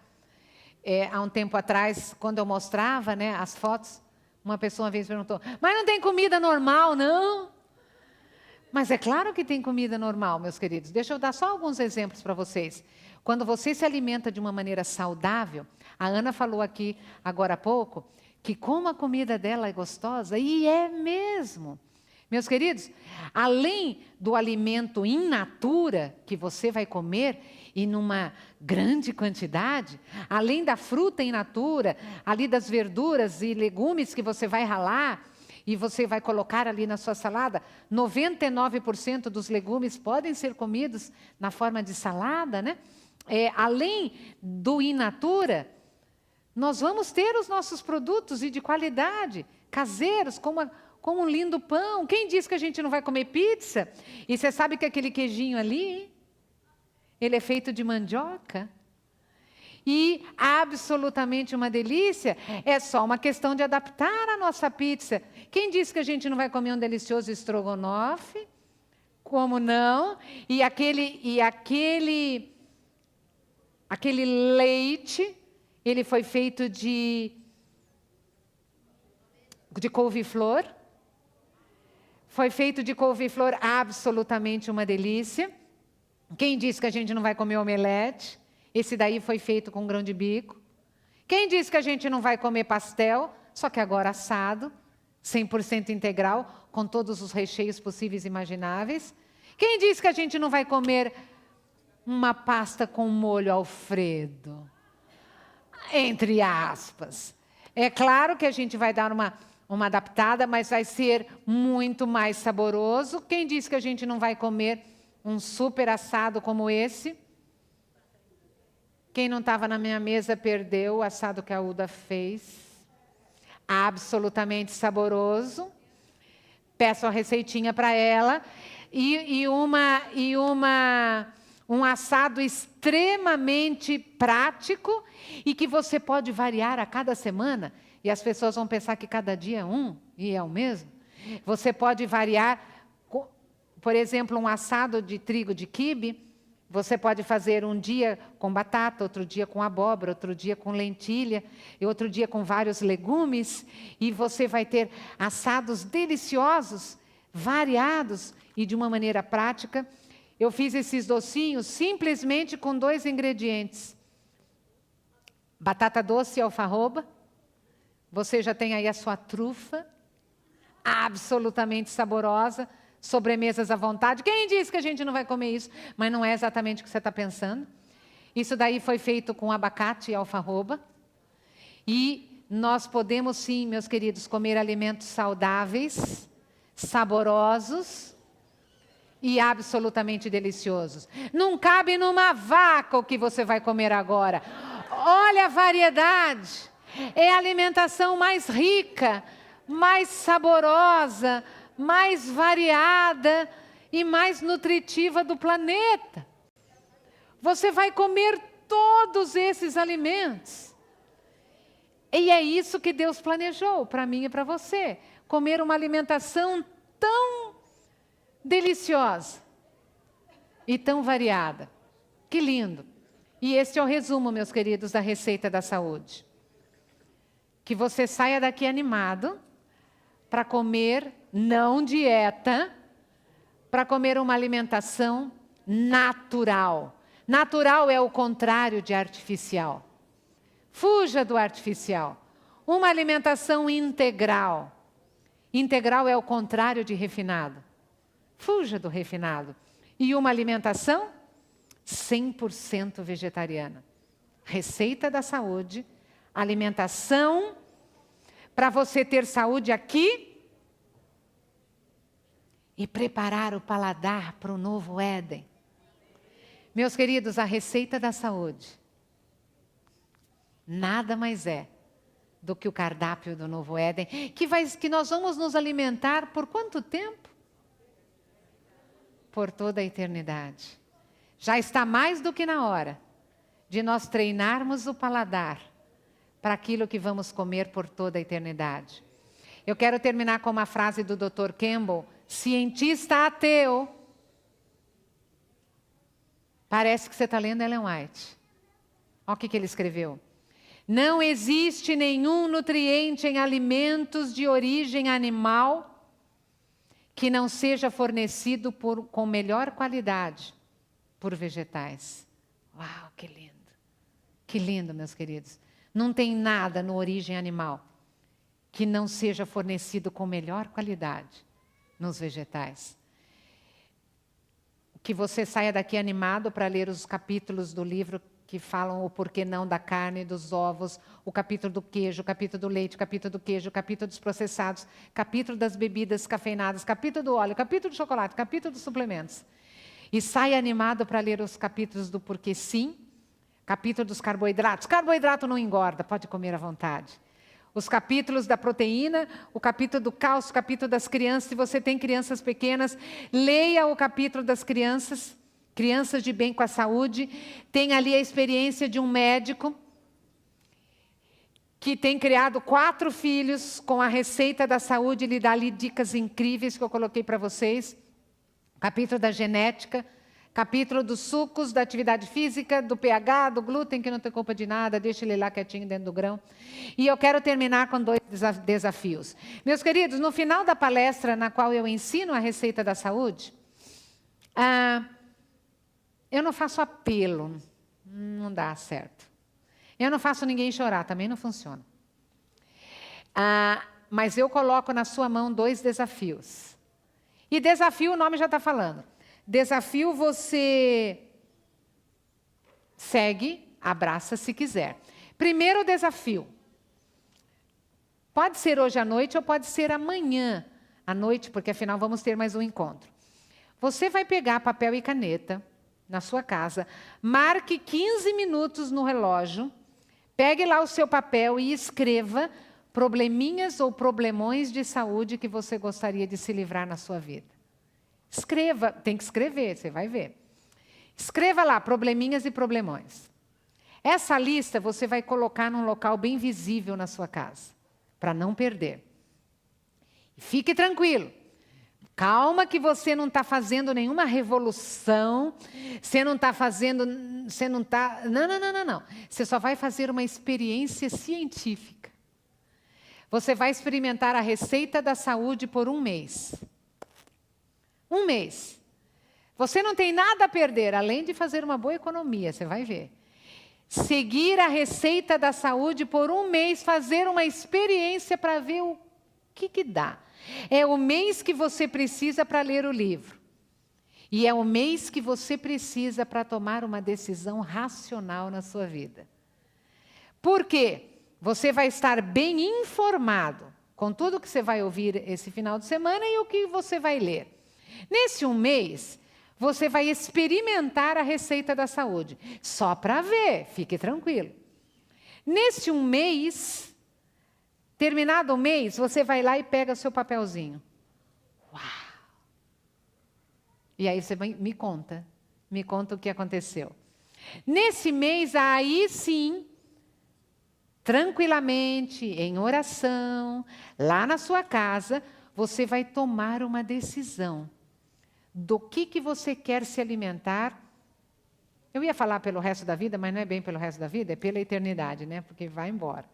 há um tempo atrás, quando eu mostrava, né, as fotos, uma pessoa uma vez perguntou, mas não tem comida normal, não? Mas é claro que tem comida normal, meus queridos. Deixa eu dar só alguns exemplos para vocês. Quando você se alimenta de uma maneira saudável, a Ana falou aqui agora há pouco, que como a comida dela é gostosa, e é mesmo. Meus queridos, além do alimento in natura que você vai comer, e numa grande quantidade, além da fruta in natura, ali das verduras e legumes que você vai ralar, e você vai colocar ali na sua salada, 99% dos legumes podem ser comidos na forma de salada, né? Além do in natura, nós vamos ter os nossos produtos e de qualidade, caseiros, como um lindo pão. Quem disse que a gente não vai comer pizza? E você sabe que aquele queijinho ali, ele é feito de mandioca? E absolutamente uma delícia, é só uma questão de adaptar a nossa pizza. Quem disse que a gente não vai comer um delicioso estrogonofe? Como não? E aquele leite, ele foi feito de couve-flor. Foi feito de couve-flor, absolutamente uma delícia. Quem disse que a gente não vai comer omelete? Esse daí foi feito com grão de bico. Quem disse que a gente não vai comer pastel? Só que agora assado, 100% integral, com todos os recheios possíveis e imagináveis. Quem disse que a gente não vai comer uma pasta com molho Alfredo? Entre aspas. É claro que a gente vai dar uma adaptada, mas vai ser muito mais saboroso. Quem disse que a gente não vai comer um super assado como esse? Quem não estava na minha mesa perdeu o assado que a Uda fez. Absolutamente saboroso. Peço a receitinha para ela. Um assado extremamente prático e que você pode variar a cada semana. E as pessoas vão pensar que cada dia é um, e é o mesmo. Você pode variar, por exemplo, um assado de trigo de quibe. Você pode fazer um dia com batata, outro dia com abóbora, outro dia com lentilha, e outro dia com vários legumes. E você vai ter assados deliciosos, variados e de uma maneira prática. Eu fiz esses docinhos simplesmente com 2 ingredientes. Batata doce e alfarroba. Você já tem aí a sua trufa, absolutamente saborosa. Sobremesas à vontade. Quem disse que a gente não vai comer isso? Mas não é exatamente o que você está pensando. Isso daí foi feito com abacate e alfarroba. E nós podemos sim, meus queridos, comer alimentos saudáveis, saborosos e absolutamente deliciosos. Não cabe numa vaca o que você vai comer agora. Olha a variedade. É a alimentação mais rica, mais saborosa, mais variada e mais nutritiva do planeta. Você vai comer todos esses alimentos. E é isso que Deus planejou para mim e para você. Comer uma alimentação tão deliciosa e tão variada. Que lindo. E esse é o resumo, meus queridos, da receita da saúde. Que você saia daqui animado para comer, não dieta, para comer uma alimentação natural. Natural é o contrário de artificial. Fuja do artificial. Uma alimentação integral. Integral é o contrário de refinado. Fuja do refinado. E uma alimentação 100% vegetariana. Receita da saúde, alimentação para você ter saúde aqui e preparar o paladar para o novo Éden. Meus queridos, a receita da saúde nada mais é do que o cardápio do novo Éden, que nós vamos nos alimentar por quanto tempo? Por toda a eternidade. Já está mais do que na hora de nós treinarmos o paladar para aquilo que vamos comer por toda a eternidade. Eu quero terminar com uma frase do Dr. Campbell, cientista ateu. Parece que você está lendo Ellen White. Olha o que ele escreveu. Não existe nenhum nutriente em alimentos de origem animal que não seja fornecido com melhor qualidade por vegetais. Uau, que lindo. Que lindo, meus queridos. Não tem nada no origem animal que não seja fornecido com melhor qualidade nos vegetais. Que você saia daqui animado para ler os capítulos do livro que falam o porquê não da carne, dos ovos, o capítulo do queijo, o capítulo do leite, o capítulo do queijo, o capítulo dos processados, capítulo das bebidas cafeinadas, capítulo do óleo, capítulo do chocolate, capítulo dos suplementos. E saia animado para ler os capítulos do porquê sim, capítulo dos carboidratos. Carboidrato não engorda, pode comer à vontade. Os capítulos da proteína, o capítulo do cálcio, o capítulo das crianças. Se você tem crianças pequenas, leia o capítulo das crianças, crianças de bem com a saúde. Tem ali a experiência de um médico que tem criado 4 filhos com a receita da saúde. Ele dá ali dicas incríveis que eu coloquei para vocês. Capítulo da genética, capítulo dos sucos, da atividade física, do pH, do glúten, que não tem culpa de nada, deixa ele lá quietinho dentro do grão. E eu quero terminar com 2 desafios. Meus queridos, no final da palestra na qual eu ensino a receita da saúde, eu não faço apelo, não dá certo. Eu não faço ninguém chorar, também não funciona. Mas eu coloco na sua mão 2 desafios. E desafio, o nome já está falando. Desafio você segue, abraça se quiser. Primeiro desafio. Pode ser hoje à noite ou pode ser amanhã à noite, porque afinal vamos ter mais um encontro. Você vai pegar papel e caneta na sua casa, marque 15 minutos no relógio, pegue lá o seu papel e escreva probleminhas ou problemões de saúde que você gostaria de se livrar na sua vida. Escreva, tem que escrever, você vai ver. Escreva lá, probleminhas e problemões. Essa lista você vai colocar num local bem visível na sua casa, para não perder. Fique tranquilo. Calma que você não está fazendo nenhuma revolução, você não está fazendo, você não está... Não. Você só vai fazer uma experiência científica. Você vai experimentar a receita da saúde por 1 mês. 1 mês. Você não tem nada a perder, além de fazer uma boa economia, você vai ver. Seguir a receita da saúde por 1 mês, fazer uma experiência para ver o que dá. É o mês que você precisa para ler o livro. E é o mês que você precisa para tomar uma decisão racional na sua vida. Por quê? Você vai estar bem informado com tudo que você vai ouvir esse final de semana e o que você vai ler. Nesse 1 mês, você vai experimentar a receita da saúde. Só para ver, fique tranquilo. Nesse 1 mês, terminado o mês, você vai lá e pega o seu papelzinho. Uau! E aí você me conta o que aconteceu. Nesse mês, aí sim, tranquilamente, em oração, lá na sua casa, você vai tomar uma decisão do que você quer se alimentar. Eu ia falar pelo resto da vida, mas não é bem pelo resto da vida, é pela eternidade, né? Porque vai embora.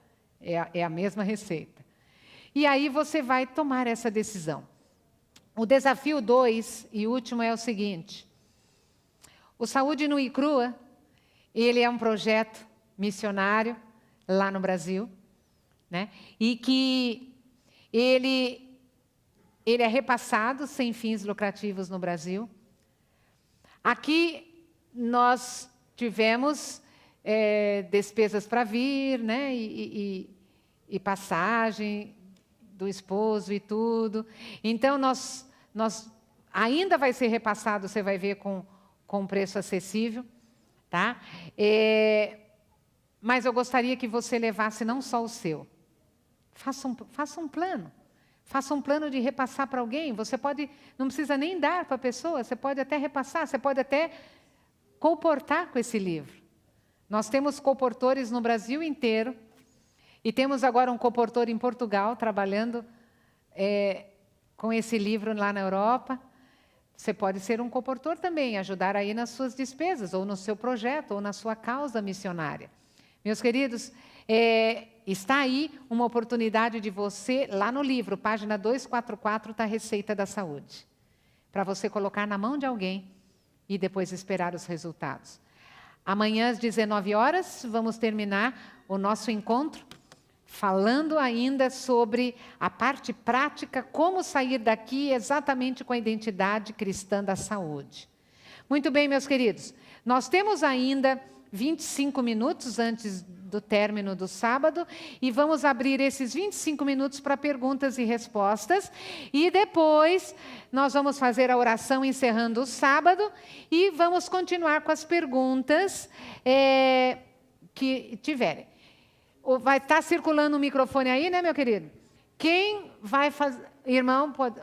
É a mesma receita. E aí você vai tomar essa decisão. O desafio 2 e último é o seguinte. O Saúde Nua e Crua, ele é um projeto missionário lá no Brasil, né? E que ele é repassado sem fins lucrativos no Brasil. Aqui nós tivemos despesas para vir, né? E passagem do esposo e tudo. Então, nós ainda vai ser repassado, você vai ver, com preço acessível. Tá? Mas eu gostaria que você levasse não só o seu. Faça um plano. Faça um plano de repassar para alguém. Você pode, não precisa nem dar para a pessoa, você pode até repassar, você pode até colportar com esse livro. Nós temos colportores no Brasil inteiro. E temos agora um colportor em Portugal, trabalhando com esse livro lá na Europa. Você pode ser um colportor também, ajudar aí nas suas despesas, ou no seu projeto, ou na sua causa missionária. Meus queridos, está aí uma oportunidade de você, lá no livro, página 244, está a Receita da Saúde. Para você colocar na mão de alguém e depois esperar os resultados. Amanhã, às 19 horas, vamos terminar o nosso encontro, falando ainda sobre a parte prática, como sair daqui exatamente com a identidade cristã da saúde. Muito bem, meus queridos, nós temos ainda 25 minutos antes do término do sábado e vamos abrir esses 25 minutos para perguntas e respostas e depois nós vamos fazer a oração encerrando o sábado e vamos continuar com as perguntas que tiverem. Vai estar circulando o microfone aí, né, meu querido? Quem vai fazer... Irmão, pode...